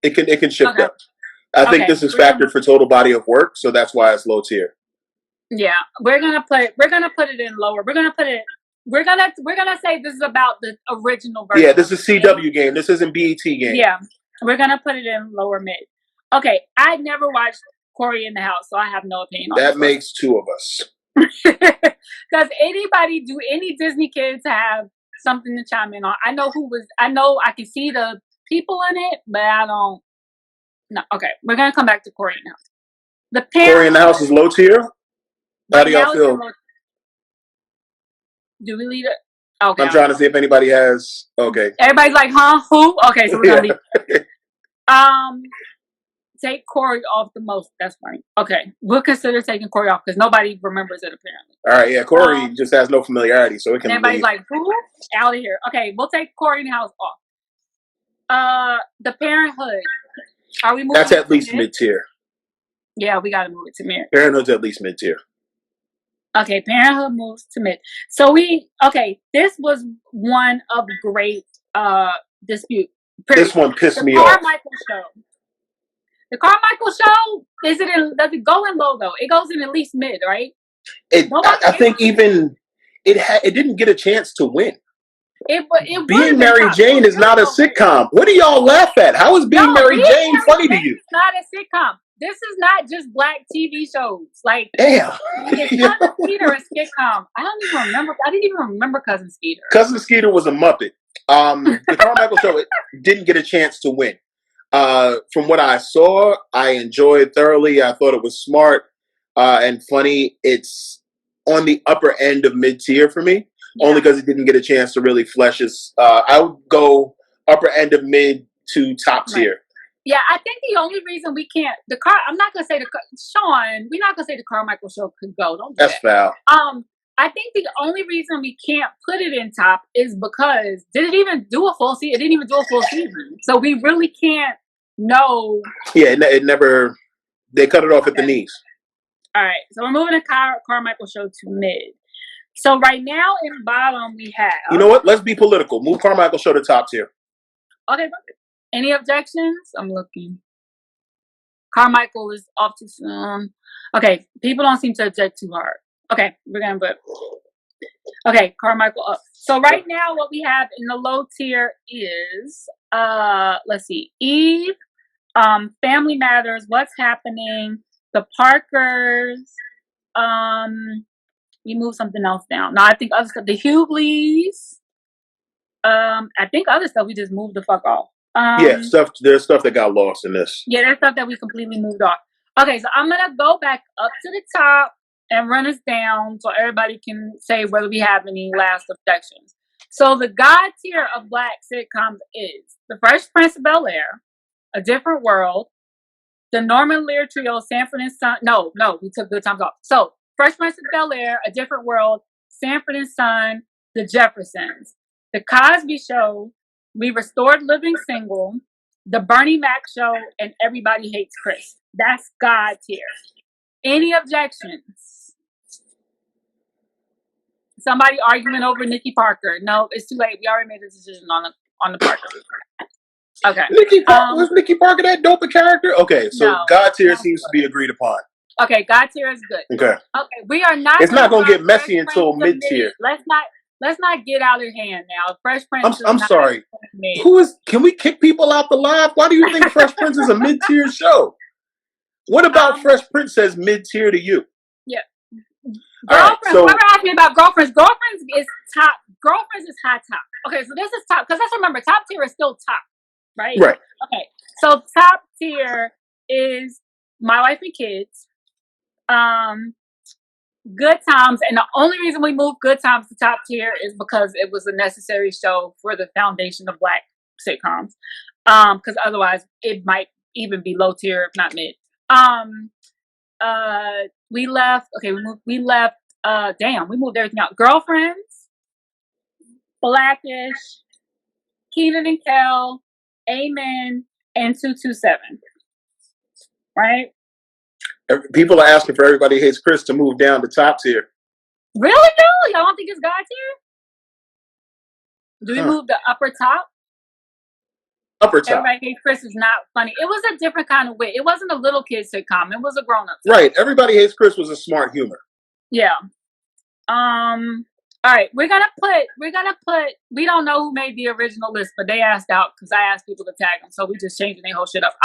It can shift up. I think this is factored for total body of work, so that's why it's low tier. Yeah, we're gonna put it in lower. We're gonna say this is about the original version. Yeah, this is CW game. This isn't BET game. Yeah, we're gonna put it in lower mid. Okay, I never watched Corey in the House, so I have no opinion on that. That makes two of us. Does anybody, do any Disney kids have something to chime in on? I know I can see the people in it, but I don't. No, okay, we're gonna come back to Corey in the House. Corey in the House is low tier. How do y'all feel? Do we leave it? Okay. I'm trying to see if anybody has. Okay. Everybody's like, huh? Who? Okay, so we're gonna leave. Take Corey off the most. That's funny. Okay, we'll consider taking Corey off because nobody remembers it apparently. All right, yeah, Corey just has no familiarity, so it can. Everybody's like, who? Out of here. Okay, we'll take Corey in the House off. The Parenthood. Are we moving? That's at least mid tier. Yeah, we gotta move it to mid. Parenthood's at least mid tier. Okay, Parenthood moves to mid. So this was one of great dispute. This one pissed me off. Carmichael Show. The Carmichael Show, does it go in low though? It goes in at least mid, right? I think even it didn't get a chance to win. Being Mary Jane is not a sitcom. What do y'all laugh at? How is Being Mary Jane funny to you? It's not a sitcom. This is not just black TV shows. Like, damn. Cousin Skeeter is sitcom. I don't even remember. I didn't even remember Cousin Skeeter. Cousin Skeeter was a Muppet. The Carmichael Show didn't get a chance to win. From what I saw, I enjoyed thoroughly. I thought it was smart and funny. It's on the upper end of mid tier for me, only because it didn't get a chance to really flesh its. I would go upper end of mid to top tier. Yeah, I think the only reason we can't I'm not gonna say Sean. We're not gonna say the Carmichael Show could go. Don't do That's that. foul. I think the only reason we can't put it in top is because did it even do a full season? It didn't even do a full season, so we really can't know. Yeah, it never. They cut it off at the knees. All right, so we're moving the Carmichael Show to mid. So right now in bottom we have. You know what? Let's be political. Move Carmichael Show to top tier. Okay. Any objections? I'm looking. Carmichael is off too soon. Okay, people don't seem to object too hard. Okay, we're gonna put. Okay, Carmichael up. So right now, what we have in the low tier is let's see, Eve, Family Matters, What's Happening, The Parkers. We move something else down. No, I think other stuff. The Hughleys. I think other stuff we just moved the fuck off. There's stuff that got lost in this. Yeah, there's stuff that we completely moved off. Okay, so I'm gonna go back up to the top and run us down so everybody can say whether we have any last objections. So the God tier of black sitcoms is The Fresh Prince of Bel-Air, A Different World, The Norman Lear Trio, Sanford and Son. No, we took Good Times off. So Fresh Prince of Bel-Air, A Different World, Sanford and Son, The Jeffersons, The Cosby Show, We Restored Living Single, The Bernie Mac Show, and Everybody Hates Chris. That's God tier. Any objections? Somebody arguing over Nikki Parker. No, it's too late. We already made a decision on the Parker. Okay. Was Nikki Parker that dope a character? Okay, so no, God tier seems to be agreed upon. Okay, God tier is good. Okay. Okay, we are not. It's not going to get messy until mid tier. Let's not get out of hand now. Fresh Prince. I'm sorry. Can we kick people out the live? Why do you think Fresh Prince is a mid tier show? What about Fresh Prince as mid tier to you? Yeah. Girlfriends. Right, so, whoever asked me about Girlfriends, Girlfriends is top. Girlfriends is high top. Okay, so this is top because let's remember, top tier is still top, right? Right. Okay, so top tier is My Wife and Kids, Good Times, and the only reason we moved Good Times to top tier is because it was a necessary show for the foundation of Black sitcoms. Because otherwise it might even be low tier, if not mid. We left. Okay, we left. We moved everything out. Girlfriends, Blackish, Keenan and Kel, Amen, and 227. Right? People are asking for Everybody Hates Chris to move down to top tier. Really? No, y'all don't think it's God tier? Do we move the upper top? Upper top. Everybody Hates Chris is not funny. It was a different kind of wit. It wasn't a little kid sitcom. It was a grown up. Right. Everybody Hates Chris was a smart humor. Yeah. All right. We're gonna put. We don't know who made the original list, but they asked out because I asked people to tag them, so we just changing their whole shit up.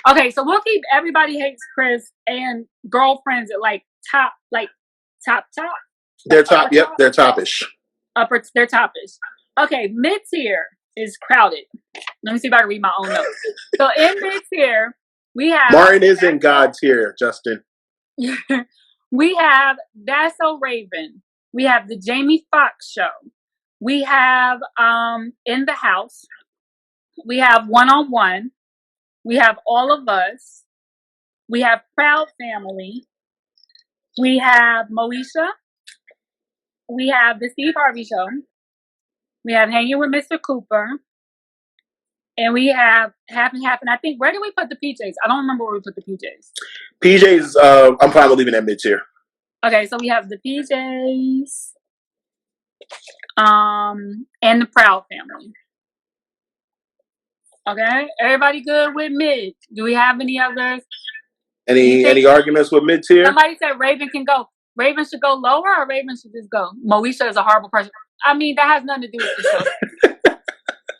Okay. So we'll keep Everybody Hates Chris and Girlfriends at like top. They're top. Yep. They're topish. They're topish. Okay. Mid tier is Crowded. Let me see if I can read my own notes. So in mid tier, we have Martin is in God tier, Justin. We have That's So Raven. We have the Jamie Foxx Show. We have In the House. We have One on One. We have All of Us. We have Proud Family. We have Moesha. We have The Steve Harvey Show. We have Hanging with Mr. Cooper. And we have Half and Half. And I think, where did we put the PJs? I don't remember where we put the PJs. PJs, I'm fine with leaving that mid tier. Okay, so we have the PJs, and the Proud Family. Okay, everybody good with mid? Do we have any others? Any arguments with mid tier? Somebody said Raven can go. Raven should go lower, or Raven should just go. Moesha is a horrible person. I mean, that has nothing to do with the show.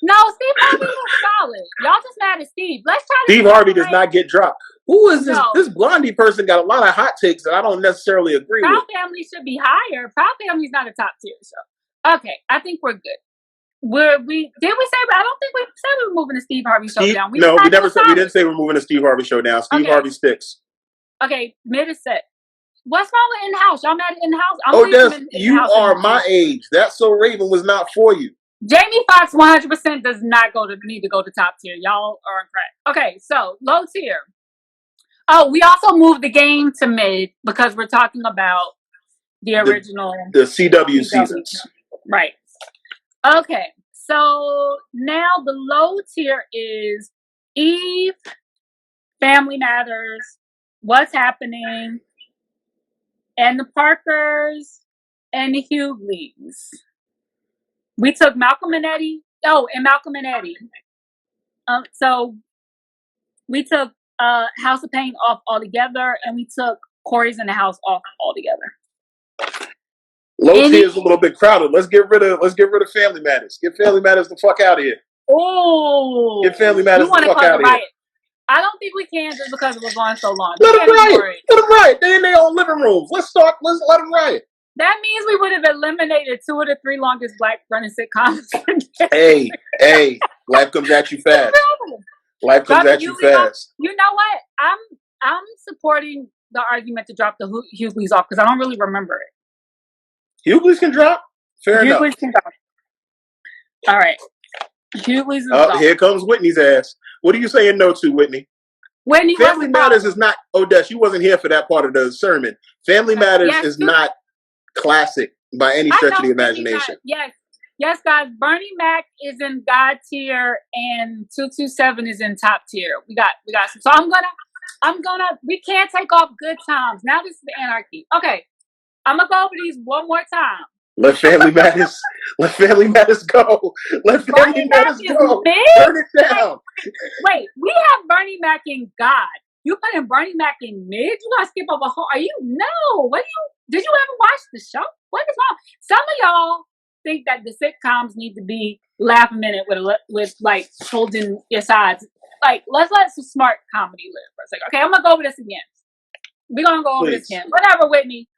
No, Steve Harvey was solid. Y'all just mad at Steve. Let's try to. Steve Harvey does not get dropped. Who is this? No. This Blondie person got a lot of hot takes that I don't necessarily agree Proud with. Proud Family should be higher. Proud Family's not a top tier show. Okay, I think we're good. Did we say? I don't think we said we were moving the Steve Harvey show down. We never said. We didn't say we're moving the Steve Harvey show down. Steve Harvey sticks. Okay, mid is set. What's wrong with In the House? Y'all mad at In the House? You are my age. That's So Raven was not for you. Jamie Foxx 100% does not need to go to top tier. Y'all are on crack. Okay, so low tier. Oh, we also moved the game to mid because we're talking about the original the CW seasons. Right. Okay, so now the low tier is Eve, Family Matters, What's Happening, and the Parkers, and the Hugleys. We took Malcolm and Eddie. Oh, and Malcolm and Eddie. So we took House of Pain off altogether, and we took Corey's in the House off altogether. Low tier is a little bit crowded. Let's get rid of Family Matters. Get Family Matters the fuck out of here. Oh, get Family Matters the fuck out of here. I don't think we can just because it was on so long. Let them riot. Let them riot. They're in their own living rooms. Let's let them riot. That means we would have eliminated 2 of the 3 longest Black running sitcoms. hey, life comes at you fast. Life comes at you fast. You know what? I'm supporting the argument to drop the Hugleys off because I don't really remember it. Hugleys can drop? Fair enough. Can drop. All right. Hugleys is gone. Here comes Whitney's ass. What are you saying no to, Whitney? Whitney, Family Matters is not... Odette, you wasn't here for that part of the sermon. Family Matters is not classic by any stretch of the imagination. Yes, guys. Bernie Mac is in God tier, and 227 is in top tier. We got some. So I'm gonna. We can't take off Good Times. Now this is the anarchy. Okay, I'm gonna go over these one more time. Let Family Matters. Let Family Matters go. Let Family Matters go. Turn it down. Wait, we have Bernie Mac in God. You putting Bernie Mac in mid? You gotta skip over whole? Are you? No. Did you ever watch the show? What is wrong? Some of y'all think that the sitcoms need to be laugh a minute with like holding your sides. Like, let's let some smart comedy live for a second. Okay, I'm gonna go over this again. We're gonna go over this again. Whatever, Whitney.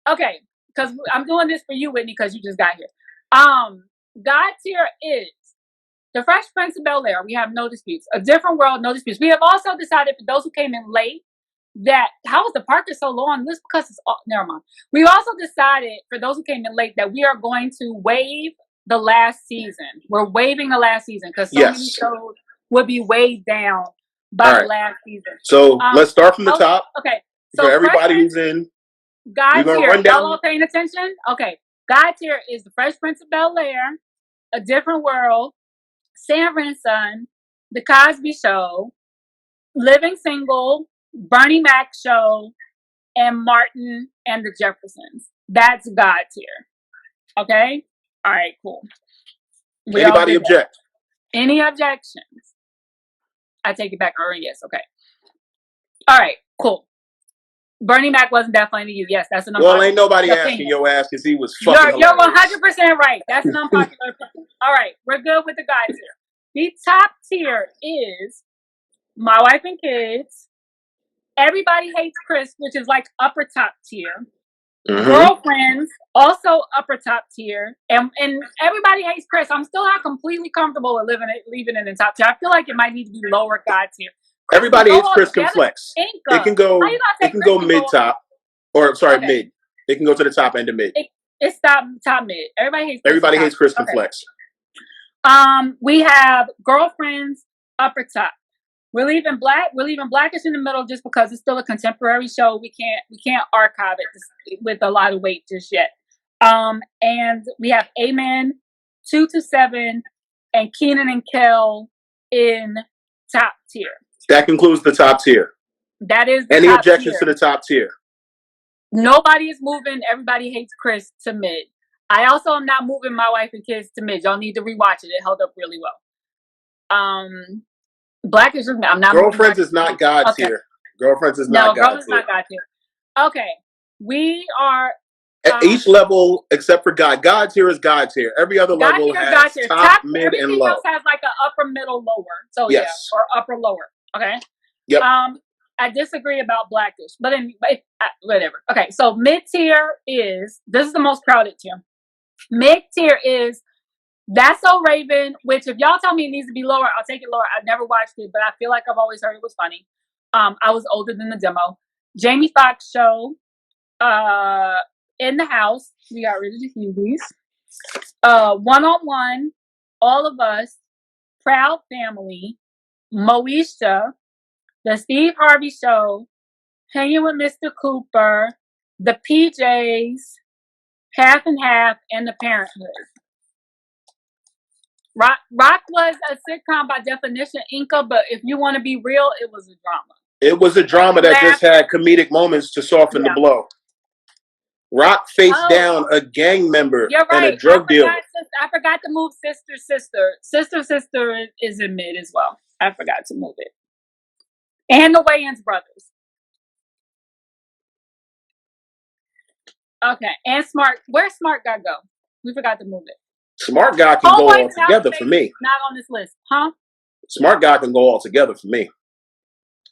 Okay, because I'm doing this for you, Whitney, because you just got here. God tier is The Fresh Prince of Bel-Air. We have no disputes. A Different World, no disputes. We have also decided for those who came in late that how is the Parker so low on this? Because it's never mind. We also decided, for those who came in late, that we are going to waive the last season. We're waiving the last season because so many shows would be weighed down by the last season. So let's start from the top. Okay. So for everybody who's in, God tier. Y'all all paying attention? Okay. God tier is the Fresh Prince of Bel-Air, A Different World, Sanford and Son, The Cosby Show, Living Single, Bernie Mac Show, and Martin and the Jeffersons. That's God tier. Okay? All right, cool. Anybody object? Any objections? I take it back. Yes, okay. All right, cool. Bernie Mac wasn't definitely you. Yes, that's an unpopular Well, ain't nobody opinion. asking your ass because he was fucking You're 100% right. That's an unpopular opinion. All right, we're good with the God tier. The top tier is My Wife and Kids, Everybody Hates Chris, which is like upper top tier. Mm-hmm. Girlfriends, also upper top tier. And Everybody Hates Chris. I'm still not completely comfortable with leaving it in top tier. I feel like it might need to be lower God tier. Everybody Hates Chris can flex. It can go mid top. Or sorry, mid. It can go to the top end of mid. It's top mid. Everybody hates Chris can flex. We have Girlfriends, upper top. We're leaving Blackish in the middle just because it's still a contemporary show. We can't archive it with a lot of weight just yet. And we have Amen, 2 to 7, and Kenan and Kel in top tier. That concludes the top tier. That is any objections to the top tier? Nobody is moving Everybody Hates Chris to mid. I also am not moving My Wife and Kids to mid. Y'all need to rewatch it. It held up really well. Blackish, I'm not. Girlfriends is not God tier. Girlfriends is not God tier. No, Girlfriends not God tier. Okay, we are. At each level except for God. God tier is God tier. Every other level has top, mid, and low. Everything else has like an upper, middle, lower. So yes. Yeah, or upper, lower. Okay. Yep. I disagree about Blackish, but whatever. Okay, so mid tier is this is the most crowded tier. Mid tier is That's So Raven, which if y'all tell me it needs to be lower, I'll take it lower. I've never watched it, but I feel like I've always heard it was funny. I was older than the demo. Jamie Foxx Show, In the House. We got rid of the Hugies. One-on-One, All of Us, Proud Family, Moesha, The Steve Harvey Show, Hanging with Mr. Cooper, The PJs, Half and Half, and The Parenthood. Rock was a sitcom by definition, Inca, but if you want to be real, it was a drama. It was a drama that just had comedic moments to soften the blow. Rock faced down a gang member and a drug dealer. I forgot to move Sister. Sister is in mid as well. I forgot to move it. And the Wayans brothers. Okay, and Where's Smart Guy go? We forgot to move it. Smart Guy can go all together for me. Not on this list, huh? Smart Guy can go all together for me.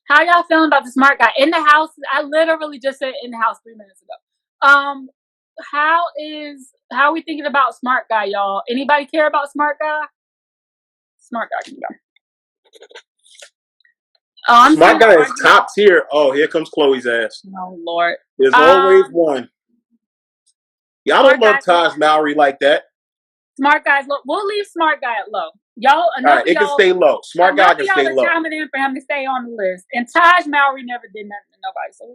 How y'all feeling about the Smart Guy? In the House, I literally just said In the House 3 minutes ago. How are we thinking about Smart Guy, y'all? Anybody care about Smart Guy? Smart Guy can go. Smart Guy is top tier. Oh, here comes Chloe's ass. Oh, Lord. There's always one. Y'all don't love Taj Mowry like that. Smart Guy's low. We'll leave Smart Guy at low. Y'all, all right, it can stay low. Smart Guy can stay low. Coming in for him to stay on the list. And Taj Mowry never did nothing to nobody. So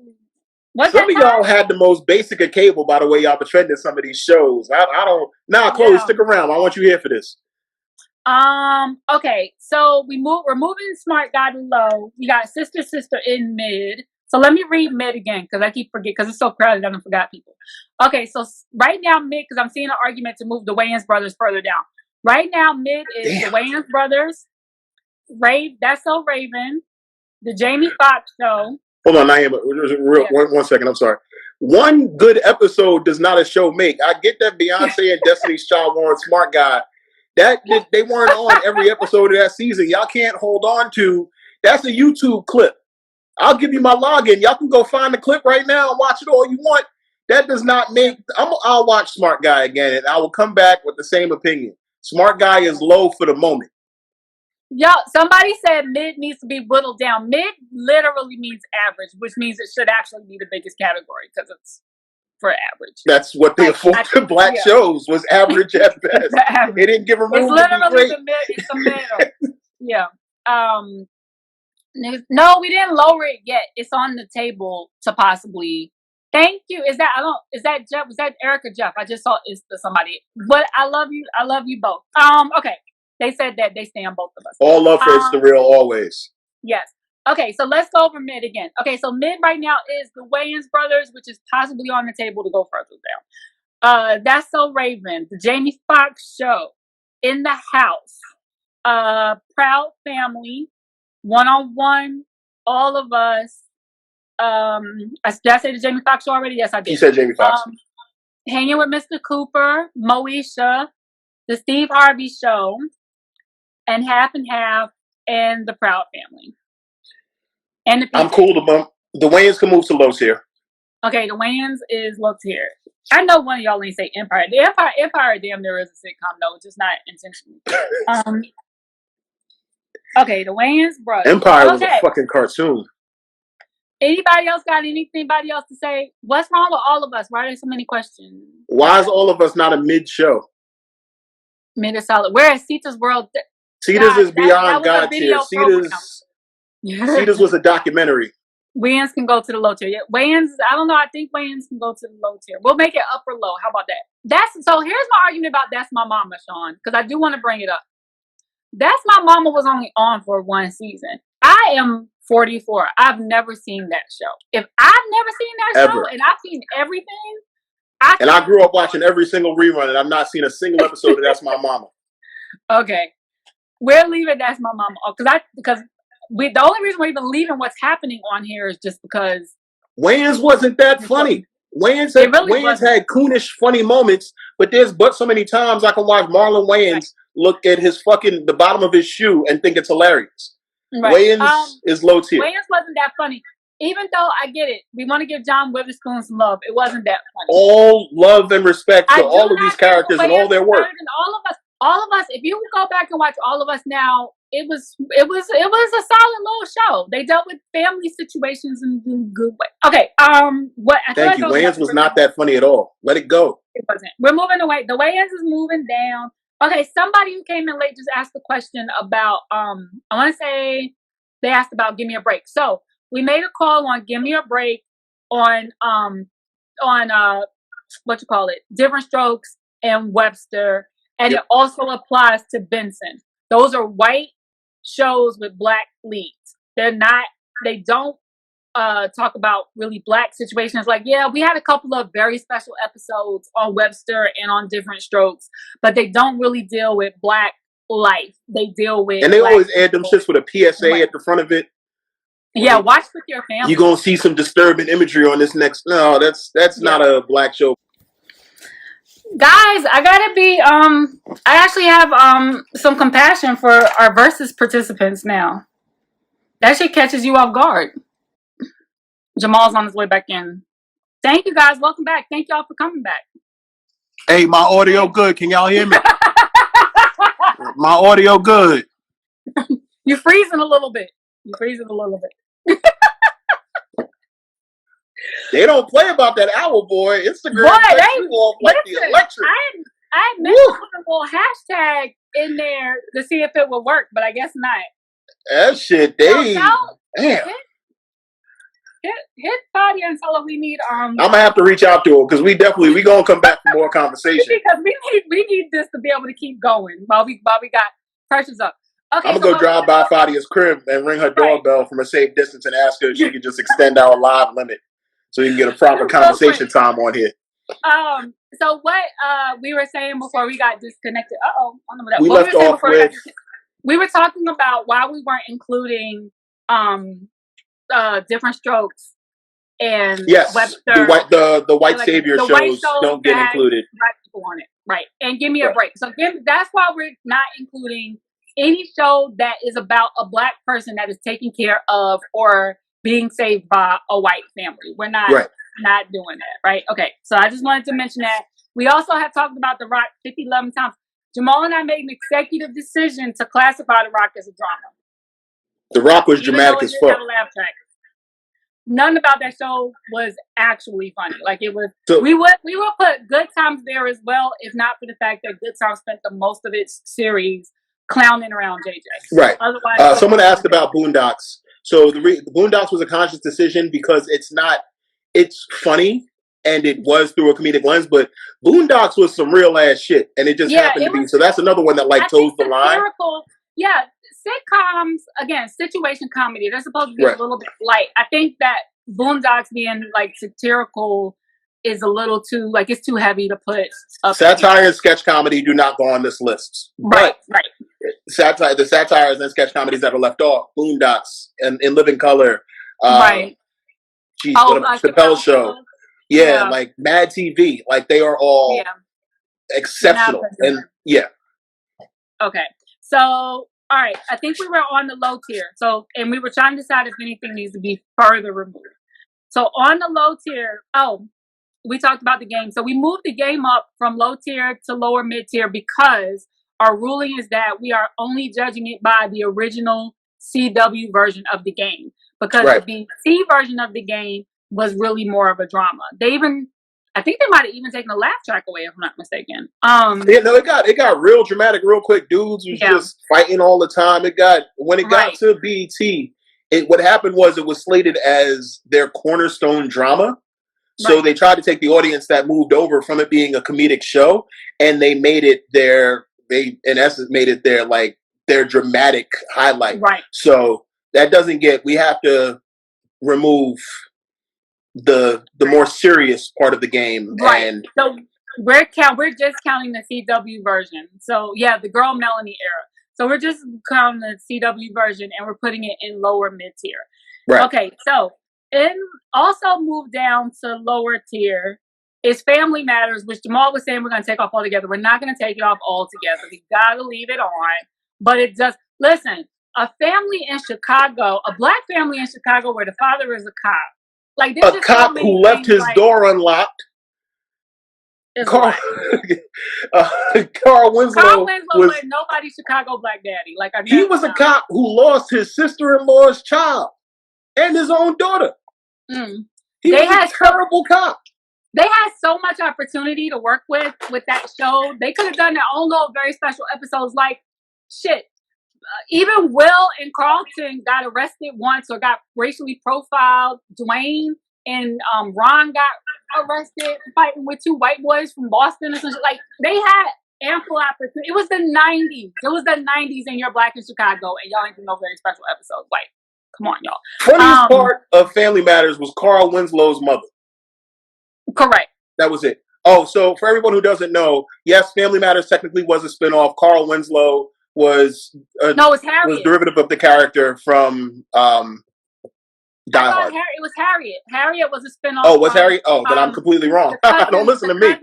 some of y'all had the most basic of cable by the way y'all defended some of these shows. I don't. Nah, Chloe, stick around. I want you here for this. Okay, so we're moving Smart Guy to low. We got Sister in mid. So let me read mid again because I keep forgetting because it's so crowded I don't forgot people. Okay, so right now mid because I'm seeing an argument to move the Wayans brothers further down. Right now mid is the Wayans brothers, That's So Raven, the Jamie Foxx Show. Hold on, Naima, one second. I'm sorry. One good episode does not a show make. I get that Beyonce and Destiny's Child weren't Smart Guy. They weren't on every episode of that season. Y'all can't hold on to. That's a YouTube clip. I'll give you my login. Y'all can go find the clip right now and watch it all you want. That does not make. I'll watch Smart Guy again, and I will come back with the same opinion. Smart Guy is low for the moment. Yo, somebody said mid needs to be whittled down. Mid literally means average, which means it should actually be the biggest category because it's for average. That's what they afforded to black shows, was average at best. They didn't give them room to be great. It's the middle. Yeah. No, we didn't lower it yet. It's on the table to possibly. Thank you. Is that Jeff? Was that Eric or Jeff? I just saw it's somebody. But I love you. I love you both. Okay. They said that they stand both of us. All love for It's the Real always. Yes. Okay, so let's go over mid again. Okay, so mid right now is the Wayans brothers, which is possibly on the table to go further down. That's So Raven, the Jamie Foxx Show, In the House, Proud Family, One on One, All of Us. Did I say the Jamie Foxx Show already? Yes, I did. You said Jamie Foxx. Hanging with Mr. Cooper, Moesha, the Steve Harvey Show, and Half and Half, and the Proud Family. And the I'm cool to bump. The Wayans can move to low tier. Okay, the Wayans is low tier. I know one of y'all ain't say Empire. The Empire damn there is a sitcom though, just not intentionally. Okay, the Wayans brothers. Empire was a fucking cartoon. Anybody else got anybody else to say? What's wrong with All of Us? Why are there so many questions? Why is All of Us not a mid show? Mid is solid. Where is Sita's World? Sita's is beyond God tier. Sita's was a documentary. Wayans can go to the low tier. Yeah, Wayans, I don't know. I think Wayans can go to the low tier. We'll make it upper low. How about that? So here's my argument about That's My Mama, Sean, because I do want to bring it up. That's My Mama was only on for one season. I am 44. I've never seen that show. If I've never seen that show and I've seen everything, I grew up watching every single rerun and I've not seen a single episode of That's My Mama. Okay. We're leaving That's My Mama because the only reason we're even leaving what's happening on here is just because Wayans wasn't that funny. Wayans had coonish funny moments, but there's so many times I can watch Marlon Wayans look at the bottom of his shoe and think it's hilarious. Right. Wayans is low tier. Wayans wasn't that funny. Even though I get it, we want to give John Witherspoon some love. It wasn't that funny. All love and respect to all of these characters and all their work. All of us. If you go back and watch All of Us now, it was a solid little show. They dealt with family situations in a good way. Okay. Thank you. Wayans was not that funny at all. Let it go. It wasn't. We're moving away. The Wayans is moving down. Okay. Somebody who came in late just asked a question about. I want to say they asked about Give Me a Break. So we made a call on Give Me a Break on Different Strokes and Webster. And It also applies to Benson. Those are white shows with black leads. They don't talk about really black situations. Like, yeah, we had a couple of very special episodes on Webster and on Different Strokes, but they don't really deal with black life. They deal with. And they always add them shits with a PSA at the front of it. Yeah, watch with your family. You're going to see some disturbing imagery on this next. No, that's not a black show. Guys, I gotta be, I actually have, some compassion for our Versus participants now. That shit catches you off guard. Jamal's on his way back in. Thank you guys. Welcome back. Thank y'all for coming back. Hey, my audio good. Can y'all hear me? My audio good. You're freezing a little bit. They don't play about that owl boy. Instagram takes you off like the electric. I meant to put a little hashtag in there to see if it would work, but I guess not. That shit, damn. Hit Fadi and tell her we need. I'm gonna have to reach out to her because we gonna come back for more conversation. Because we need this to be able to keep going while we got pressures up. Okay, I'm gonna go drive by Fadia's crib and ring her doorbell from a safe distance and ask her if she can just extend our live limit so you can get a proper conversation time on here. So what we were saying before we got disconnected. We left off with. We were talking about why we weren't including Different Strokes and Webster. The white savior shows don't get included. Black people on it, right? And Give Me a Break. So that's why we're not including any show that is about a black person that is taken care of or being saved by a white family. We're not doing that, right? Okay. So I just wanted to mention that. We also have talked about The Rock 50-11 times. Jamal and I made an executive decision to classify The Rock as a drama. The Rock was dramatic as fuck. None about that show was actually funny. Like it was. So, we would put Good Times there as well, if not for the fact that Good Times spent the most of its series clowning around JJ. Right. Otherwise, someone asked about Boondocks. So the Boondocks was a conscious decision because it's funny and it was through a comedic lens, but Boondocks was some real ass shit, and it just happened to be. So that's another one that toes the line. Yeah. Sitcoms, again, situation comedy, they're supposed to be a little bit light. I think that Boondocks being satirical is a little too, it's too heavy to put up. Satire and sketch comedy do not go on this list. Right. The satires and sketch comedies that are left off, Boondocks and In Living Color. Right. Chappelle Show. Yeah, like Mad TV. Like they are all exceptional. And Okay. So, all right, I think we were on the low tier. So, and we were trying to decide if anything needs to be further removed. So, on the low tier, we talked about the game. So, we moved the game up from low tier to lower mid tier because our ruling is that we are only judging it by the original CW version of the game. Because the BBC version of the game was really more of a drama. I think they might have even taken a laugh track away, if I'm not mistaken. It got real dramatic real quick. Dudes was just fighting all the time. When it got to BET, what happened was it was slated as their cornerstone drama. So they tried to take the audience that moved over from it being a comedic show, and they made it they in essence made it their dramatic highlight. Right. So that we have to remove the more serious part of the game. Right. And so we're just counting the CW version. So the girl Melanie era. So we're just counting the CW version and we're putting it in lower mid tier. Right. Okay, so also move down to lower tier is Family Matters, which Jamal was saying we're gonna take off altogether. We're not gonna take it off altogether. We gotta leave it on. But it just a family in Chicago, a black family in Chicago where the father is a cop. A cop who left his door unlocked. Carl Winslow was nobody's Chicago black daddy. He was a cop who lost his sister-in-law's child and his own daughter. He was a terrible cop. They had so much opportunity to work with that show. They could have done their own little very special episodes. Even Will and Carlton got arrested once or got racially profiled. Dwayne and Ron got arrested fighting with two white boys from Boston or something. They had ample opportunity. It was the 90s. It was the 90s and you're black in Chicago and y'all ain't doing no very special episodes. Come on, y'all. Funniest part of Family Matters was Carl Winslow's mother. Correct. That was it. Oh, so for everyone who doesn't know, yes, Family Matters technically was a spinoff. Carl Winslow was derivative of the character from Die Hard. It was Harriet. Harriet was a spinoff. Oh, was Harriet? Oh, then I'm completely wrong. Don't listen to me.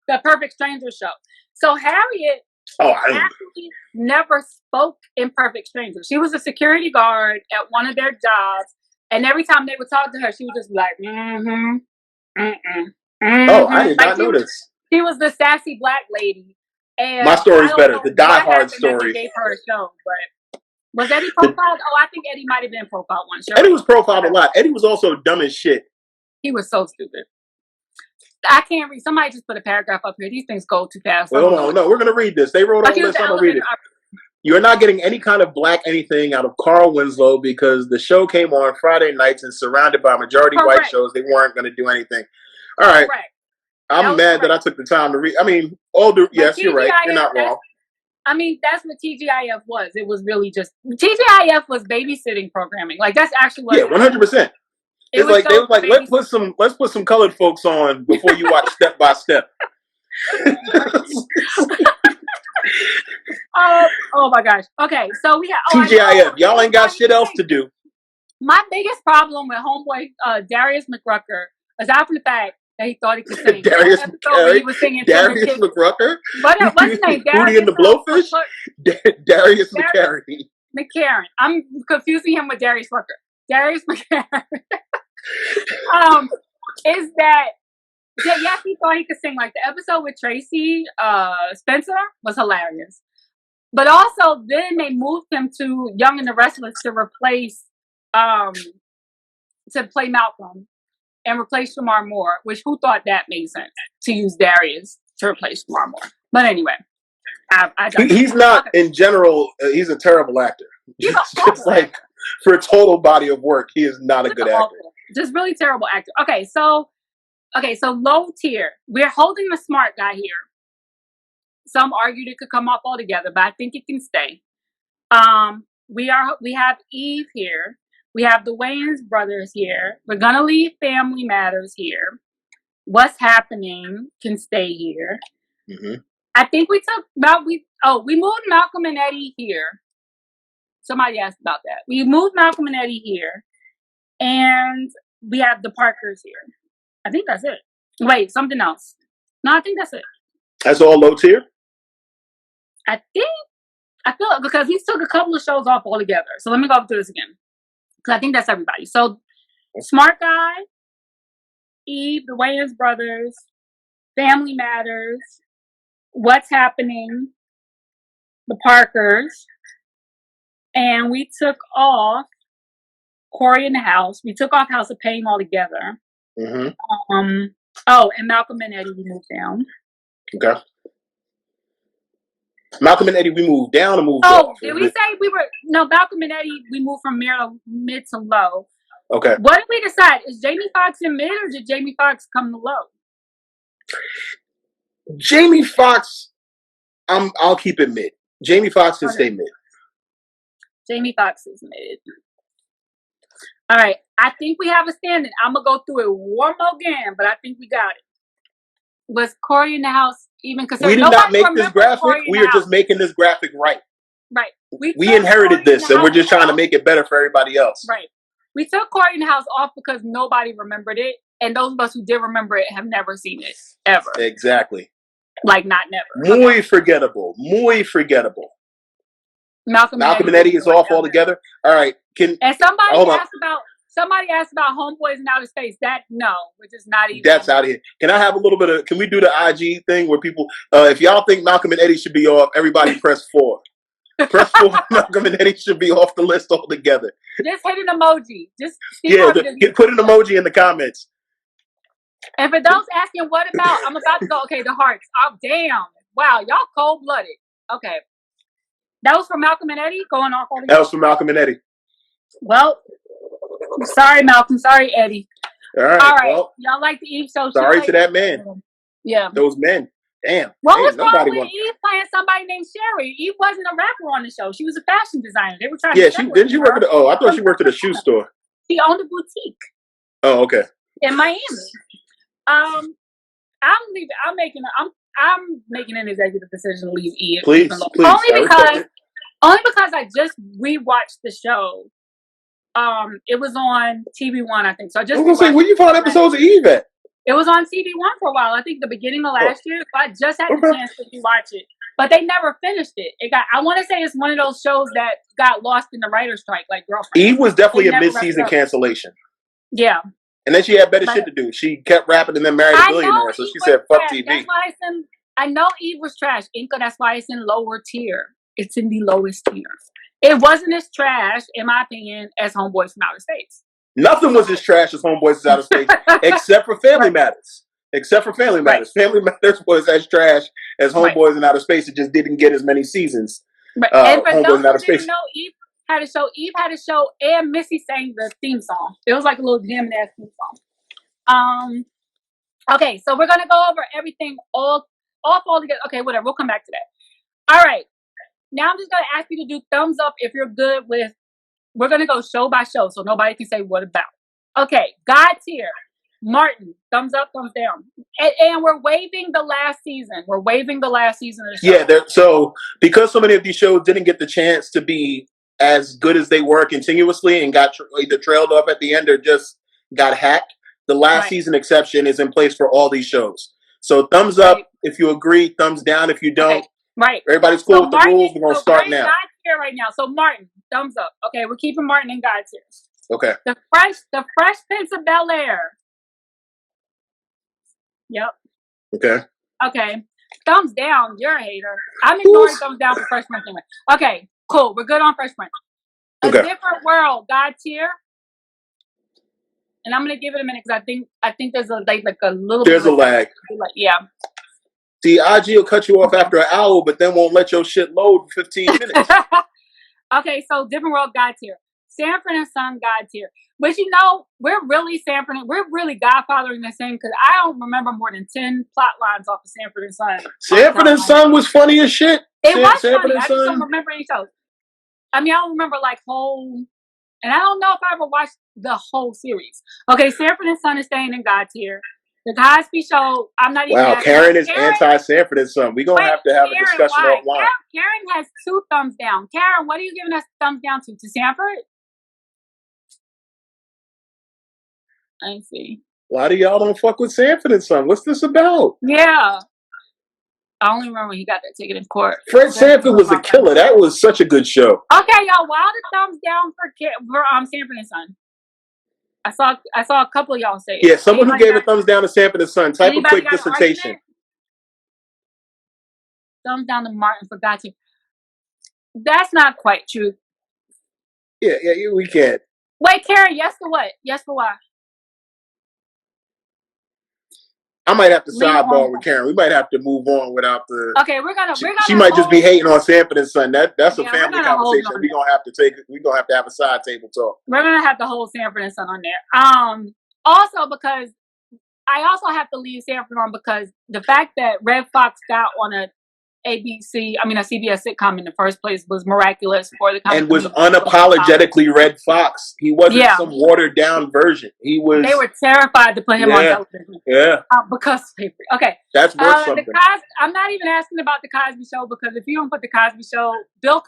The Perfect Stranger show. So Harriet actually never spoke in Perfect Stranger. She was a security guard at one of their jobs, and every time they would talk to her, she would just be like, Oh, I did not know this. She was the sassy black lady. And my story's better. The Die Hard story. Gave her a show, but was Eddie profiled? I think Eddie might have been profiled once. Eddie was profiled a lot. Eddie was also dumb as shit. He was so stupid. I can't read. Somebody just put a paragraph up here. These things go too fast. Well, no, we're going to read this. They wrote all this. I'm going to read it. You're not getting any kind of black anything out of Carl Winslow because the show came on Friday nights and surrounded by majority white shows. They weren't going to do anything. All right. Correct. I'm mad that I took the time to read. I mean, yes, you're right. You're not wrong. That's what TGIF was. It was really just TGIF was babysitting programming. That's actually what. Yeah, 100%. It's they were like, let's put some colored folks on before you watch Step by Step. Oh my gosh. Okay, so we have TGIF. Y'all ain't got shit else to do. My biggest problem with homeboy Darius McRucker is after the fact that he thought he could sing. Darius McRucker? What's his name? Hootie and the Blowfish? Darius McCarran. I'm confusing him with Darius Rucker. Darius McCarran. Is that Yes, he thought he could sing. Like the episode with Tracy Spencer was hilarious. But also, then they moved him to Young and the Restless to replace, to play Malcolm and replace Shamar Moore. Which who thought that made sense to use Darius to replace Shamar Moore? But anyway, he's not in general. He's a terrible actor. He's just like for a total body of work, he is not a good actor. Just really terrible actor. Okay, so low tier. We're holding the smart guy here. Some argued it could come off altogether, but I think it can stay. We have Eve here. We have the Wayans brothers here. We're gonna leave Family Matters here. What's Happening can stay here. Mm-hmm. I think we moved Malcolm and Eddie here. Somebody asked about that. We moved Malcolm and Eddie here, and we have the Parkers here. I think that's it. Wait, something else. No, I think that's it. That's all low tier? I feel like because he took a couple of shows off altogether. So let me go through this again. Because I think that's everybody. So Smart Guy, Eve, the Wayans brothers, Family Matters, What's Happening, the Parkers, and we took off Corey in the House. We took off House of Pain altogether. Mm-hmm. And Malcolm and Eddie we moved down. Okay. Malcolm and Eddie we moved down or moved off? Did we say we were... No, Malcolm and Eddie we moved from mid to low. Okay. What did we decide? Is Jamie Foxx in mid or did Jamie Foxx come to low? Jamie Foxx, I'll keep it mid. Jamie Foxx can stay mid. Jamie Foxx is mid. All right. I think we have a standing. I'm going to go through it one more again, but I think we got it. Was Corey in the House even considered? We did not make this graphic. We are just making this graphic right. Right. We inherited this, and we're just trying to make it better for everybody else. Right. We took Corey in the House off because nobody remembered it, and those of us who did remember it have never seen it, ever. Exactly. Like, not never. Muy forgettable. Muy forgettable. Malcolm and Eddie is off altogether. All right. Somebody asked about Homeboys in Outer Space. Which is not even. That's out of here. Can I have a little bit of? Can we do the IG thing where people, if y'all think Malcolm and Eddie should be off, everybody press 4. Press 4. Malcolm and Eddie should be off the list altogether. Just hit an emoji. Put an emoji in the comments. And for those asking, what about? I'm about to go. Okay, the hearts. Oh damn! Wow, y'all cold blooded. Okay, that was for Malcolm and Eddie going off altogether. That was for Malcolm and Eddie. Well. Sorry, Malcolm. Sorry, Eddie. All right. Well, y'all like the Eve show. Sorry to that man. Yeah. Those men. Damn. What was wrong with Eve playing somebody named Sherry? Eve wasn't a rapper on the show. She was a fashion designer. They were trying to. Yeah, didn't she work at I thought she worked at a shoe store. She owned a boutique. Oh, okay. In Miami. I'm making an executive decision to leave Eve. Please. Only because I just rewatched the show. It was on TV1, I think. So I was gonna say, where you find episodes of Eve at? It was on TV1 for a while. I think the beginning of last year. So I just had the chance to rewatch it, but they never finished it. I want to say it's one of those shows that got lost in the writer's strike, like Girlfriend. Eve was definitely a mid-season cancellation. Yeah. And then she had better shit to do. She kept rapping and then married a billionaire. So she said, "Fuck TV." That's why I know Eve was trash, Inca. That's why it's in lower tier. It's in the lowest tier. It wasn't as trash, in my opinion, as Homeboys from Outer Space. Nothing was as trash as Homeboys from Outer Space, except for Family Matters. Family Matters was as trash as Homeboys in Outer Space. It just didn't get as many seasons. And for those who didn't know, Eve had a show, and Missy sang the theme song. It was like a little gym-ass theme song. Okay, so we're gonna go over everything all together. Okay, whatever. We'll come back to that. All right. Now I'm just going to ask you to do thumbs up if you're good with, we're going to go show by show so nobody can say what about. Okay, God tier. Martin, thumbs up, thumbs down. And we're waiving the last season. We're waiving the last season of the show. Yeah, so because so many of these shows didn't get the chance to be as good as they were continuously and got either trailed off at the end or just got hacked, the last season exception is in place for all these shows. So thumbs up if you agree, thumbs down if you don't. Okay. Right. Everybody's cool with the rules. We're going to start now. God tier right now. So Martin, thumbs up. Okay, we're keeping Martin in God tier. Okay. The Fresh Prince of Bel-Air. Yep. Okay. Thumbs down. You're a hater. I'm ignoring thumbs down for Fresh Prince anyway. Okay, cool. We're good on Fresh Prince. A Different World, God tier. And I'm gonna give it a minute because I think there's a little. There's a lag. Yeah. See, IG will cut you off after an hour, but then won't let your shit load for 15 minutes. Okay, so Different World, God tier. Sanford and Son, God tier. But we're really Godfathering this thing because I don't remember more than 10 plot lines off of Sanford and Son. Sanford and Son was funny as shit. It was funny. I just don't remember any shows. I mean, I don't remember whole, and I don't know if I ever watched the whole series. Okay, Sanford and Son is staying in God tier. The Cosby Show, I'm not even. Wow, Karen is anti-Sanford and Son. We're going to have to have a discussion offline. Karen has 2 thumbs down. Karen, what are you giving us thumbs down to? To Sanford? I see. Why do y'all don't fuck with Sanford and Son? What's this about? Yeah. I only remember when he got that ticket in court. Fred Sanford was a killer. That was such a good show. Okay, y'all. Wild thumbs down for Sanford and Son. I saw a couple of y'all say it. Yeah, someone who gave a thumbs down to Sanford and Son. Type a quick dissertation. Thumbs down to Martin for God tier. That's not quite true. Yeah, we can't. Wait, Karen, yes for what? Yes for why? I might have to sidebar with Karen. We might have to move on without the. Okay, we're gonna. She might just be hating on Sanford and Son. That's a family conversation. We're gonna have to have a side table talk. We're gonna have to hold Sanford and Son on there. Also because I also have to leave Sanford on because the fact that Red Fox got on a CBS sitcom in the first place was miraculous for the and was unapologetically Red Fox. He wasn't some watered down version. He was. They were terrified to put him on television. Yeah. Because okay, that's worth something. I'm not even asking about the Cosby Show because if you don't put the Cosby Show, Bill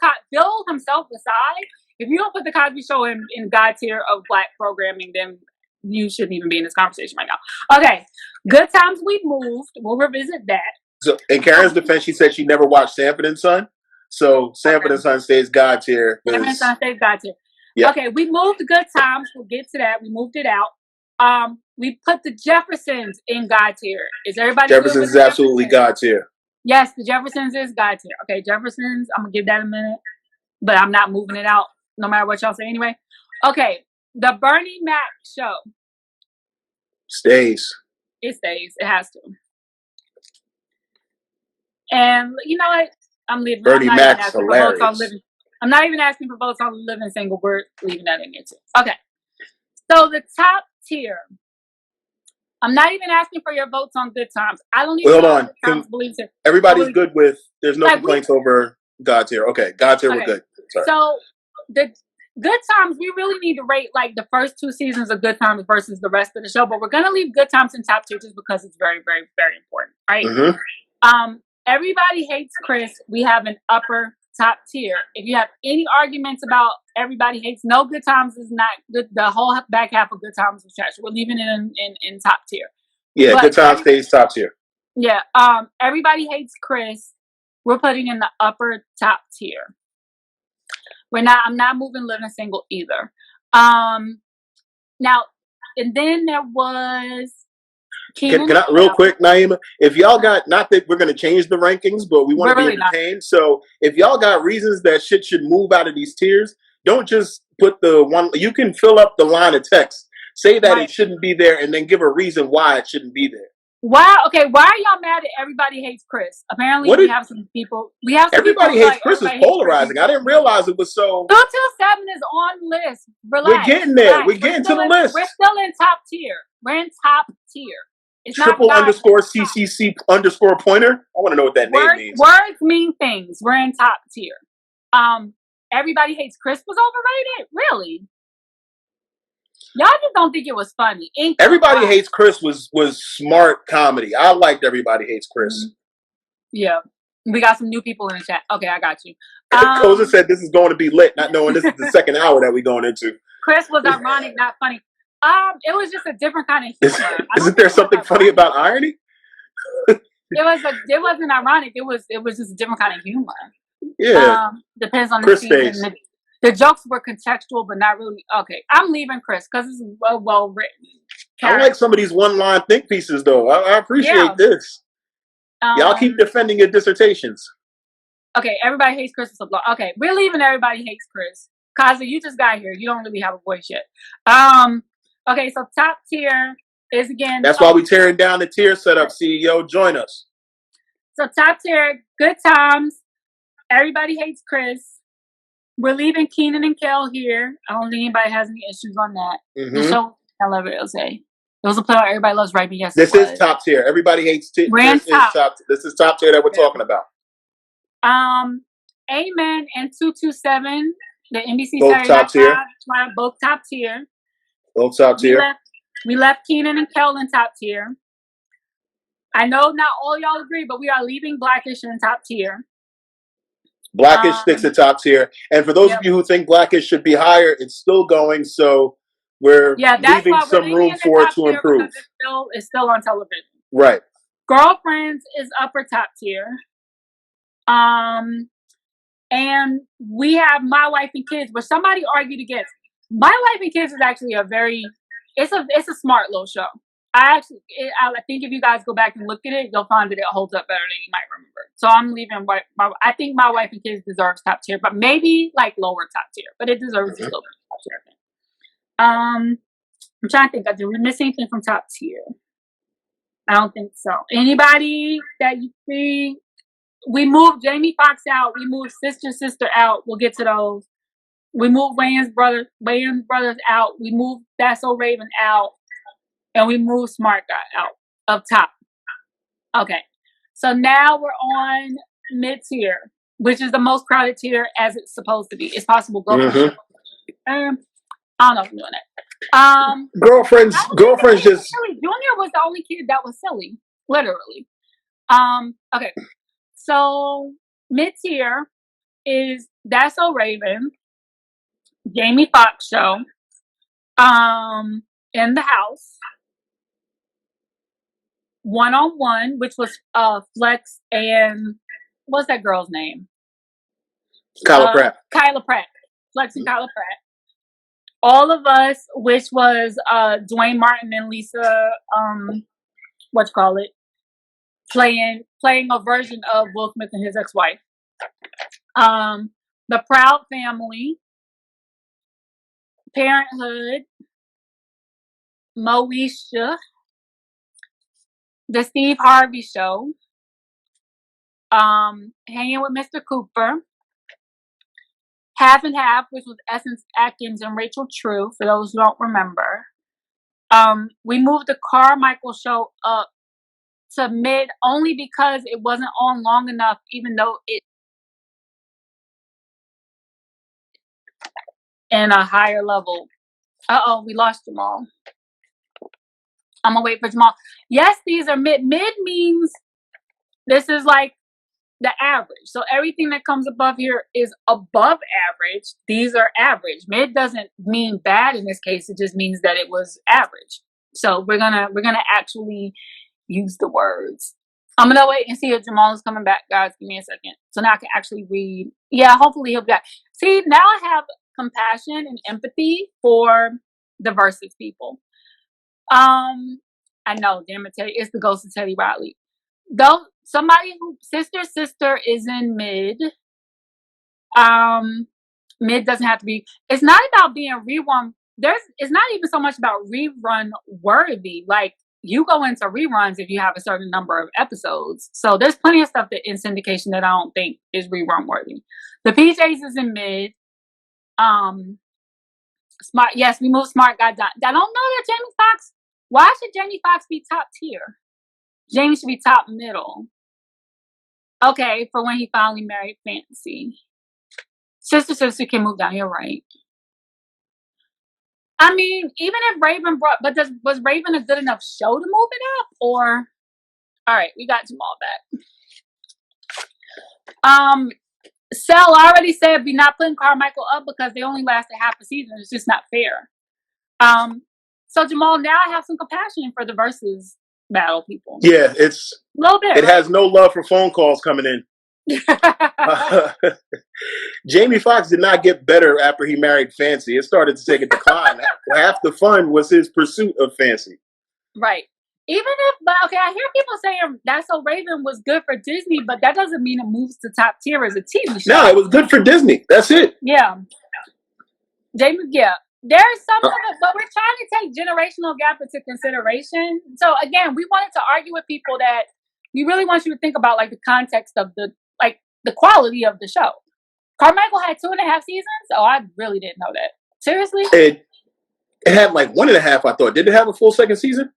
himself aside, if you don't put the Cosby Show in God tier of Black programming, then you shouldn't even be in this conversation right now. Okay, Good Times We Moved. We'll revisit that. So, in Karen's defense, she said she never watched Sanford and Son. So Sanford and Son stays God tier. Sanford and Son stays God tier. Yep. Okay, we moved Good Times. We'll get to that. We moved it out. We put the Jeffersons in God tier. Is everybody? Jeffersons is absolutely God tier. Yes, the Jeffersons is God tier. Okay, Jeffersons. I'm gonna give that a minute, but I'm not moving it out no matter what y'all say anyway. Okay, the Bernie Mac show stays. It stays. It has to. And you know what? I'm leaving. Bernie Mac's hilarious. I'm not even asking for votes on Living Single. We're leaving that in there too. Okay. So the top tier. I'm not even asking for your votes on Good Times. I don't even know what Times believes in. Everybody's good with. There's no complaints over God tier. Okay, God tier. We're good. Sorry. So the Good Times, we really need to rate the first 2 seasons of Good Times versus the rest of the show. But we're gonna leave Good Times in top tier just because it's very, very, very important, right? Mm-hmm. Everybody Hates Chris. We have an upper top tier. If you have any arguments about Everybody Hates, no, Good Times is not good. The whole back half of Good Times was trash. We're leaving it in top tier. Yeah, but Good Times stays top tier. Yeah. Everybody Hates Chris. We're putting in the upper top tier. I'm not moving Living Single either. Now, and then there was. Can I, real quick, Naima, if y'all got, not that we're going to change the rankings, but we want to be entertained. So if y'all got reasons that shit should move out of these tiers, don't just put the one, you can fill up the line of text. Say that it shouldn't be there and then give a reason why it shouldn't be there. Wow. Okay. Why are y'all mad at Everybody Hates Chris? Apparently, we have some people. Everybody Hates Chris is polarizing. I didn't realize it was so. 227 is on the list. Relax. We're getting there. We're getting to the list. We're still in top tier. We're in top tier. It's triple _CCC _ pointer. I want to know what that name means. Words mean things. We're in top tier. Everybody Hates Chris was overrated. Really? Y'all just don't think it was funny. Everybody Hates Chris was smart comedy. I liked Everybody Hates Chris. Mm-hmm. Yeah. We got some new people in the chat. Okay, I got you. Koza said this is going to be lit, not knowing this is the second hour that we're going into. Chris was ironic, not funny. It was just a different kind of humor. Isn't there something funny about irony? It wasn't ironic. It was just a different kind of humor. Yeah. Depends on the season. The jokes were contextual, but not really. Okay, I'm leaving Chris because it's well written. I like some of these one-line think pieces, though. I appreciate this. Y'all keep defending your dissertations. Okay, everybody hates Chris. Okay, we're leaving Everybody Hates Chris. Kaza, you just got here. You don't really have a voice yet. Okay, so top tier is again. That's why we tearing down the tier setup, CEO. Join us. So top tier, Good Times. Everybody Hates Chris. We're leaving Keenan and Kel here. I don't think anybody has any issues on that. The show, I love it. It'll say. It was a play on Everybody Loves Raymond. Yes, this is top tier. Everybody Hates tier. This is top tier that we're talking about. Amen and 227, the NBC both top tier. Both top tier. Both top tier. We left Keenan and Kel in top tier. I know not all y'all agree, but we are leaving Blackish in top tier. Blackish sticks at top tier. And for those of you who think Blackish should be higher, it's still going. So we're leaving some room for it to improve. It's still on television. Right. Girlfriends is upper top tier. And we have My Wife and Kids, but somebody argued against. My Wife and Kids is actually it's a smart little show. I think if you guys go back and look at it, you'll find that it holds up better than you might remember. So I'm leaving. I think My Wife and Kids deserves top tier, but maybe like lower top tier, but it deserves to still be top tier. I'm trying to think. Did we miss anything from top tier? I don't think so. Anybody that you see? We moved Jamie Foxx out. We moved Sister out. We'll get to those. We moved Wayans brothers out. We moved That's So Raven out. And we moved Smart Guy out up top. Okay. So now we're on mid-tier, which is the most crowded tier as it's supposed to be. It's possible. I don't know if I'm doing that. Girlfriends just... Silly. Junior was the only kid that was silly. Literally. Okay. So mid-tier is That's So Raven, Jamie Foxx show, In the House, One-on-One, which was Flex and what's that girl's name? Kyla Pratt. Flex and Kyla Pratt. All of Us, which was Dwayne Martin and Lisa, playing a version of Will Smith and his ex-wife. The Proud Family, Parenthood, Moesha, The Steve Harvey Show, Hanging with Mr. Cooper, Half and Half, which was Essence Atkins and Rachel True, for those who don't remember. We moved the Carmichael Show up to mid only because it wasn't on long enough, even though it in a higher level. We lost Jamal. I'm gonna wait for Jamal. Yes, these are mid. Mid means this is like the average. So everything that comes above here is above average. These are average. Mid doesn't mean bad in this case. It just means that it was average. So we're gonna actually use the words. I'm gonna wait and see if Jamal is coming back, guys. Give me a second. So now I can actually read. Yeah, hopefully he'll be back. See, now I have compassion and empathy for the Versus people. I know, damn it, Teddy. It's the ghost of Teddy Riley. Though somebody who sister is in mid. Mid doesn't have to be. It's not about being rerun. It's not even so much about rerun worthy. Like, you go into reruns if you have a certain number of episodes. So there's plenty of stuff that in syndication that I don't think is rerun worthy. The PJs is in mid. Smart. Yes, we moved Smart Guy down. I don't know that Jamie Foxx. Why should Jamie Foxx be top tier? Jamie should be top middle. Okay, for when he finally married Fancy. Sister can move down. You're right. I mean, even if Raven was Raven a good enough show to move it up? Or all right, we got Jamal back. Cell already said we're not putting Carmichael up because they only lasted half a season. It's just not fair. So Jamal, now I have some compassion for the Versus battle people. Yeah, it's a little bit. It has no love for phone calls coming in. Jamie Foxx did not get better after he married Fancy. It started to take a decline. Half the fun was his pursuit of Fancy. Right. But okay, I hear people saying That's So Raven was good for Disney, but that doesn't mean it moves to top tier as a TV show. No, it was good for Disney. That's it. Yeah. Jamie, yeah. There's some of it, but we're trying to take generational gap into consideration. So again, we wanted to argue with people that we really want you to think about like the context of the quality of the show. Carmichael had 2.5 seasons? Oh, I really didn't know that. Seriously? It had like 1.5, I thought. Did it have a full second season?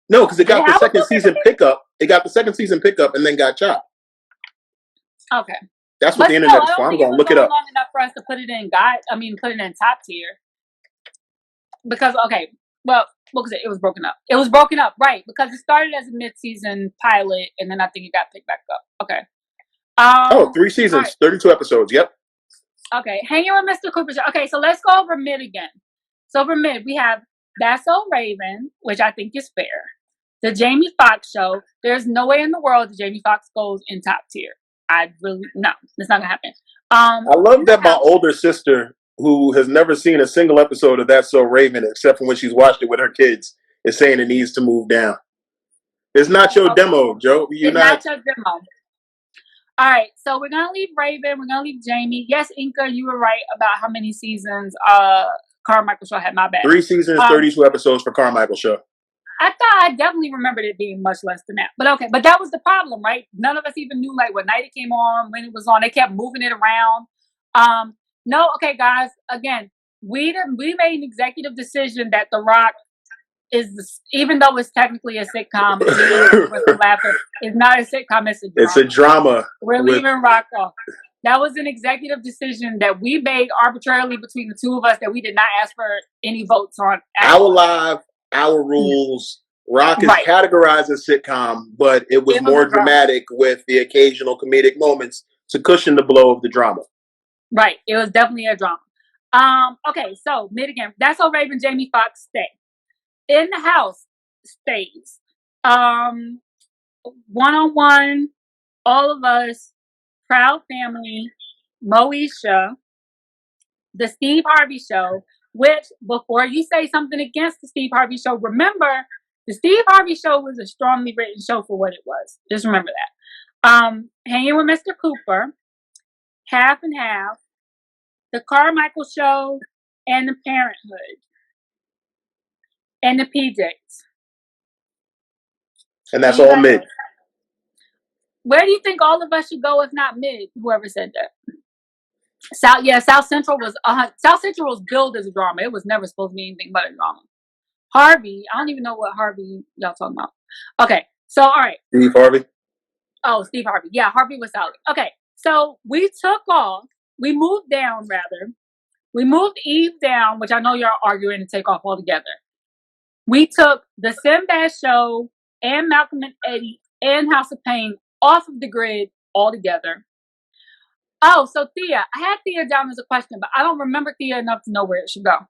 No, because it got the second season pickup. It got the second season pickup and then got chopped. Okay. That's what the internet is for. I'm going to look it up. Long enough for us to put it in put it in top tier. Because it was broken up. It was broken up, right? Because it started as a mid-season pilot, and then I think it got picked back up. Okay. 3 seasons, right. 32 episodes. Yep. Okay, Hanging with Mr. Cooper. Okay, so let's go over mid again. So for mid, we have That's So Raven, which I think is fair. The Jamie Foxx show. There's no way in the world that Jamie Foxx goes in top tier. No, it's not gonna happen. I love that my older sister, who has never seen a single episode of That's So Raven, except for when she's watched it with her kids, is saying it needs to move down. It's not your demo, Joe. It's not your demo. All right, so we're gonna leave Raven. We're gonna leave Jamie. Yes, Inca, you were right about how many seasons Carmichael show had. My bad. 3 seasons, 32 episodes for Carmichael show. I definitely remembered it being much less than that. But okay, but that was the problem, right? None of us even knew like what night it came on, when it was on. They kept moving it around. No, okay, guys. Again, we made an executive decision that The Rock even though it's technically a sitcom, it's not a sitcom. It's a drama. We're leaving Rock off. That was an executive decision that we made arbitrarily between the two of us that we did not ask for any votes on. Our live, our rules. Rock is categorized as sitcom, but it was more dramatic with the occasional comedic moments to cushion the blow of the drama. Right. It was definitely a drama. Okay, so mid again. That's So Raven, Jamie Foxx stay. In the House stays. One-on-One, All of Us, Proud Family, Moesha, The Steve Harvey Show, which, before you say something against The Steve Harvey Show, remember, The Steve Harvey Show was a strongly written show for what it was. Just remember that. Hanging with Mr. Cooper, Half and Half, The Carmichael Show, and The Parenthood. And The PJs. And that's all mid. Where do you think All of Us should go if not mid? Whoever said that. South Central was billed as a drama. It was never supposed to be anything but a drama. Harvey, I don't even know what Harvey y'all talking about. Okay, so all right. Steve Harvey. Oh, Steve Harvey. Yeah, Harvey was solid. Okay, so we moved down rather. We moved Eve down, which I know y'all arguing to take off altogether. We took The Sinbad Show and Malcolm and Eddie and House of Pain off of the grid altogether. Oh, so Thea. I had Thea down as a question, but I don't remember Thea enough to know where it should go.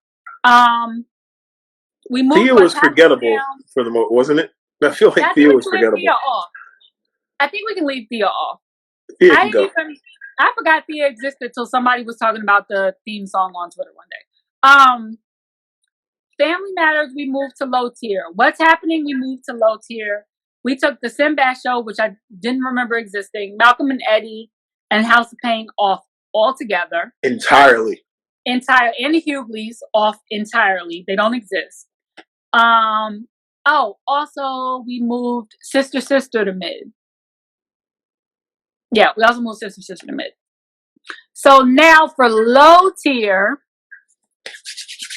We moved Thea was forgettable for the most, wasn't it? I feel like Thea was forgettable. Thea off. I think we can leave Thea off. Thea can go. I forgot Thea existed till somebody was talking about the theme song on Twitter one day. Family Matters, we moved to low tier. What's Happening, we moved to low tier. We took The Sinbad Show, which I didn't remember existing, Malcolm and Eddie, and House of Pain off altogether. Entirely. And the Hughleys off entirely. They don't exist. Also we moved Sister to mid. Yeah, we also moved Sister to mid. So now for low tier,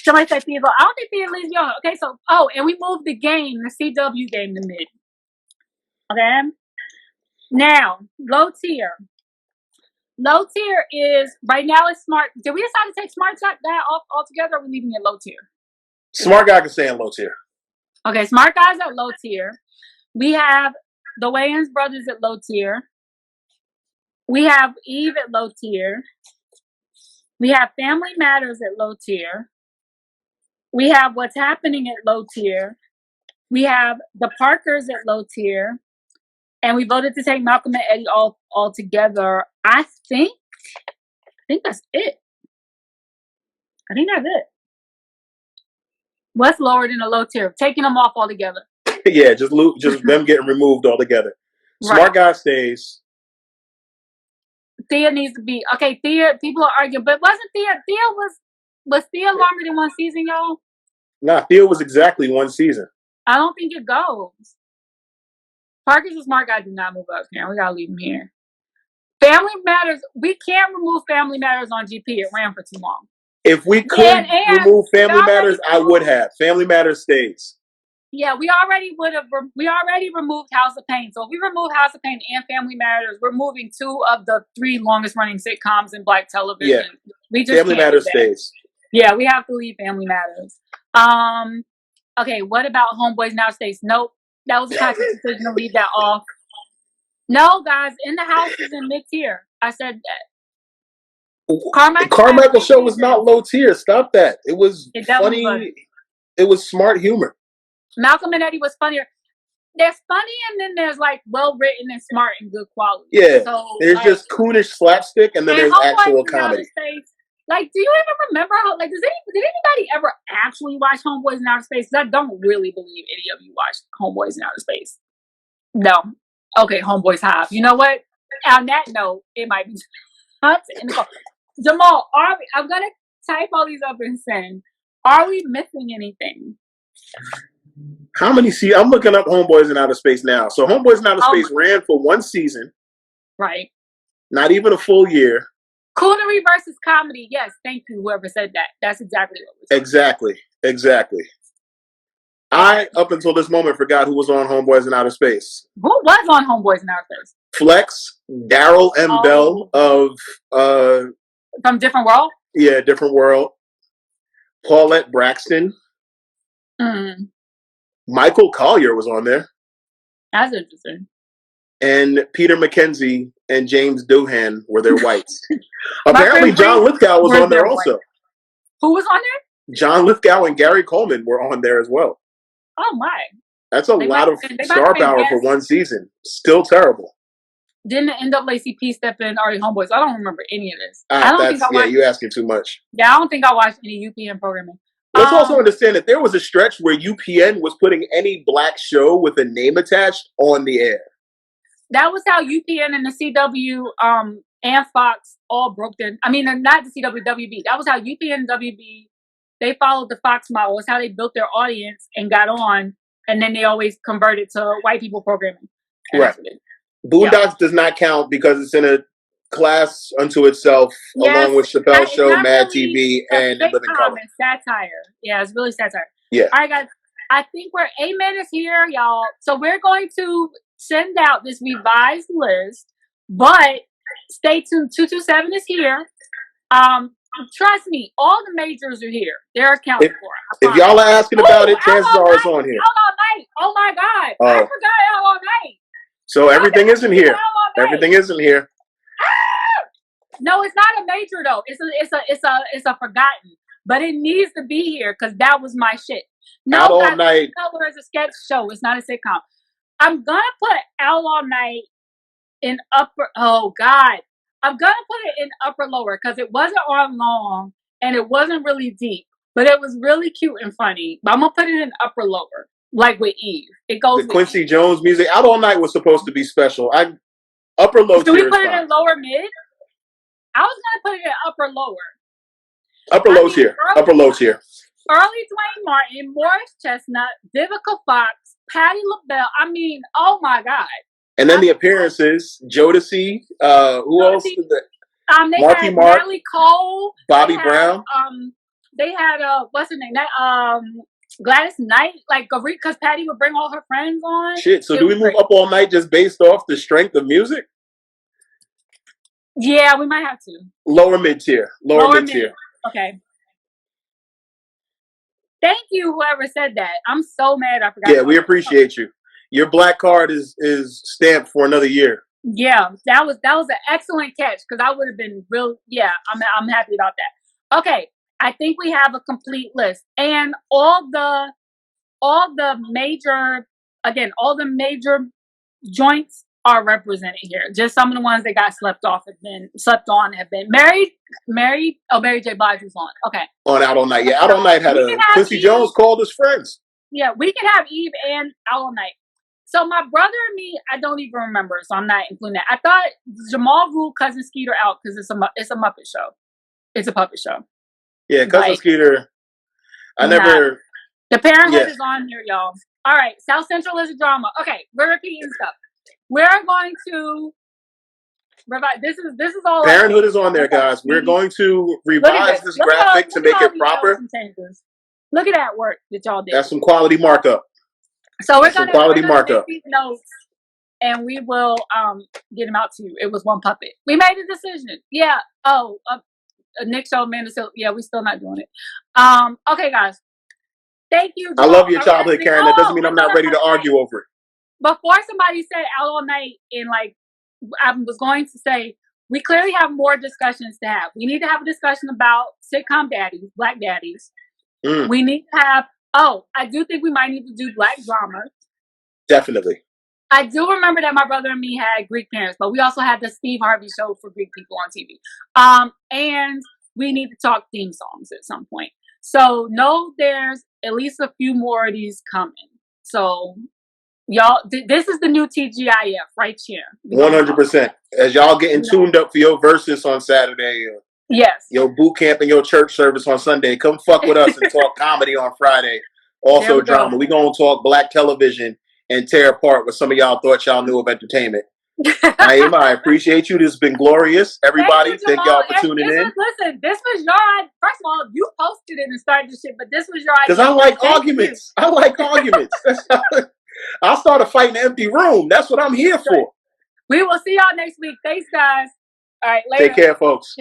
somebody said Thea. I don't think Thea leaves you on. Okay, so and we moved the CW game to mid. Okay. Now, low tier. Low tier is right now it's Smart. Did we decide to take Smart Guy off altogether, or are we leaving it low tier? Smart Guy can stay in low tier. Okay, Smart Guy's at low tier. We have the Wayans brothers at low tier. We have Eve at low tier. We have Family Matters at low tier. We have What's Happening at low tier. We have the Parkers at low tier. And we voted to take Malcolm and Eddie all together. I think that's it. I think that's it. What's lower than a low tier? Taking them off altogether. Yeah, just them getting removed altogether. Smart guy stays. Thea needs to be okay. Thea, people are arguing, but wasn't Thea? Was Thea longer than one season, y'all? Nah, Thea was exactly one season. I don't think it goes. Parker's a smart guy. Do not move up here. We gotta leave him here. Family Matters. We can't remove Family Matters on GP. It ran for too long. If we could remove Family Matters, I would have. Family Matters stays. Yeah, we already removed House of Pain. So if we remove House of Pain and Family Matters, we're moving 2 of the 3 longest running sitcoms in Black television. Yeah. We just Family Matters stays. Yeah, we have to leave Family Matters. Okay, what about Homeboys Now Stays? Nope. That was a conscious decision to leave that off. No, guys, In the House is in mid-tier. I said that. Carmichael show was not low tier. Stop that. It was funny. It was smart humor. Malcolm and Eddie was funnier. There's funny and then there's like well written and smart and good quality. Yeah. So, there's just coonish slapstick and then there's actual comedy. Like, do you even remember how? Like, did anybody ever actually watch Homeboys in Outer Space? Because I don't really believe any of you watched Homeboys in Outer Space. No. Okay, Homeboys have. You know what? On that note, it might be. Jamal, I'm gonna type all these up and send. Are we missing anything? How many I'm looking up Homeboys in Outer Space now. So Homeboys in Outer Space ran for 1 season. Right. Not even a full year. Coonery versus comedy. Yes, thank you, whoever said that. That's exactly what we're saying. Exactly. I, up until this moment, forgot who was on Homeboys in Outer Space. Who was on Homeboys in Outer Space? Flex, Daryl M. Bell of... From Different World? Yeah, Different World. Paulette Braxton. Michael Collier was on there. That's interesting. And Peter McKenzie and James Doohan were their whites. Apparently, John Lithgow was on there also. White. Who was on there? John Lithgow and Gary Coleman were on there as well. Oh my! That's a lot of star power for 1 season. Still terrible. Didn't the NAACP step in already Homeboys? I don't remember any of this. I don't think I watched. Yeah, you asking too much. Yeah, I don't think I watched any UPN programming. Let's also understand that there was a stretch where UPN was putting any black show with a name attached on the air. That was how UPN and the CW and Fox all broke their... I mean, not the CW, WB. That was how UPN and WB, they followed the Fox model. It's how they built their audience and got on, and then they always converted to white people programming. Right. Boondocks does not count because it's in a class unto itself, along with Chappelle's Show, Mad TV, and Living Color. It's satire. Yeah, it's really satire. Yeah. All right, guys. I think Amen is here, y'all. So we're going to send out this revised list, but stay tuned. 227 is here. Trust me, all the majors are here. They're accounted for. If y'all are asking about it, chances are it's on here. All Night. Oh my God. I forgot All Night. So everything isn't here. Everything isn't here. No, it's not a major though. It's a forgotten, but it needs to be here because that was my shit. No, Out All Night. Color is a sketch show. It's not a sitcom. I'm gonna put Out All Night in upper. Oh God, I'm gonna put it in upper lower because it wasn't on long and it wasn't really deep, but it was really cute and funny. But I'm gonna put it in upper lower, like with Eve. It goes. The Quincy Jones music. Out All Night was supposed to be special. Upper low. Do we put it in lower mid? I was gonna put it in upper lower. Upper low tier. Upper low tier. Early Dwayne Martin, Morris Chestnut, Vivica Fox, Patti LaBelle. I mean, oh my God. And then the appearances, Jodeci, who else? They Marky had Mark, Natalie Cole, Bobby Brown. They had what's her name? Gladys Knight, like because Patty would bring all her friends on. Shit. So do we move Up All Night just based off the strength of music? Yeah, we might have to. Lower mid tier. Lower mid tier. Okay. Thank you, whoever said that. I'm so mad I forgot. Yeah, we appreciate you. Your black card is stamped for another year. Yeah, that was an excellent catch because I would have been real. Yeah, I'm happy about that. Okay, I think we have a complete list, and all the major joints are represented here. Just some of the ones that got slept on have been Mary J. Blige was on. Okay. On Out All Night. Yeah, Out All Night had Quincy Jones called us friends. Yeah, we can have Eve and Out All Night. So my brother and me, I don't even remember, so I'm not including that. I thought Jamal ruled Cousin Skeeter out because it's a Muppet show. It's a puppet show. Yeah, Cousin Skeeter. I never. The Parenthood is on here, y'all. All right, South Central is a drama. Okay, we're repeating stuff. We're going to revise. This is all. Parenthood is on there, guys. We're going to revise this graphic to make it proper. Look at that work that y'all did. That's some quality markup. So we're gonna make these notes, and we will get them out to you. It was one puppet. We made a decision. Yeah. Oh, Nick showed Amanda. So yeah, we're still not doing it. Okay, guys. Thank you. I love your childhood, Karen. That doesn't mean I'm not ready to argue over it. Before somebody said Out All Night, and like I was going to say, we clearly have more discussions to have. We need to have a discussion about sitcom daddies, black daddies. We need to have. Oh, I do think we might need to do black drama. Definitely. I do remember that my brother and me had Greek parents, but we also had the Steve Harvey show for Greek people on TV. And we need to talk theme songs at some point. So know there's at least a few more of these coming. So y'all, this is the new TGIF right here. 100%. As y'all getting tuned up for your verses on Saturday. Yes. Your boot camp and your church service on Sunday. Come fuck with us and talk comedy on Friday. Also drama. We gonna talk black television and tear apart what some of y'all thought y'all knew of entertainment. Naima, I appreciate you. This has been glorious. Everybody, thank y'all for tuning in. Listen, this was your first of all, you posted it and started this shit, but this was your idea. Because I like arguments. I like arguments. I'll start a fight in an empty room. That's what I'm here for. We will see y'all next week. Thanks, guys. All right, later. Take care, folks.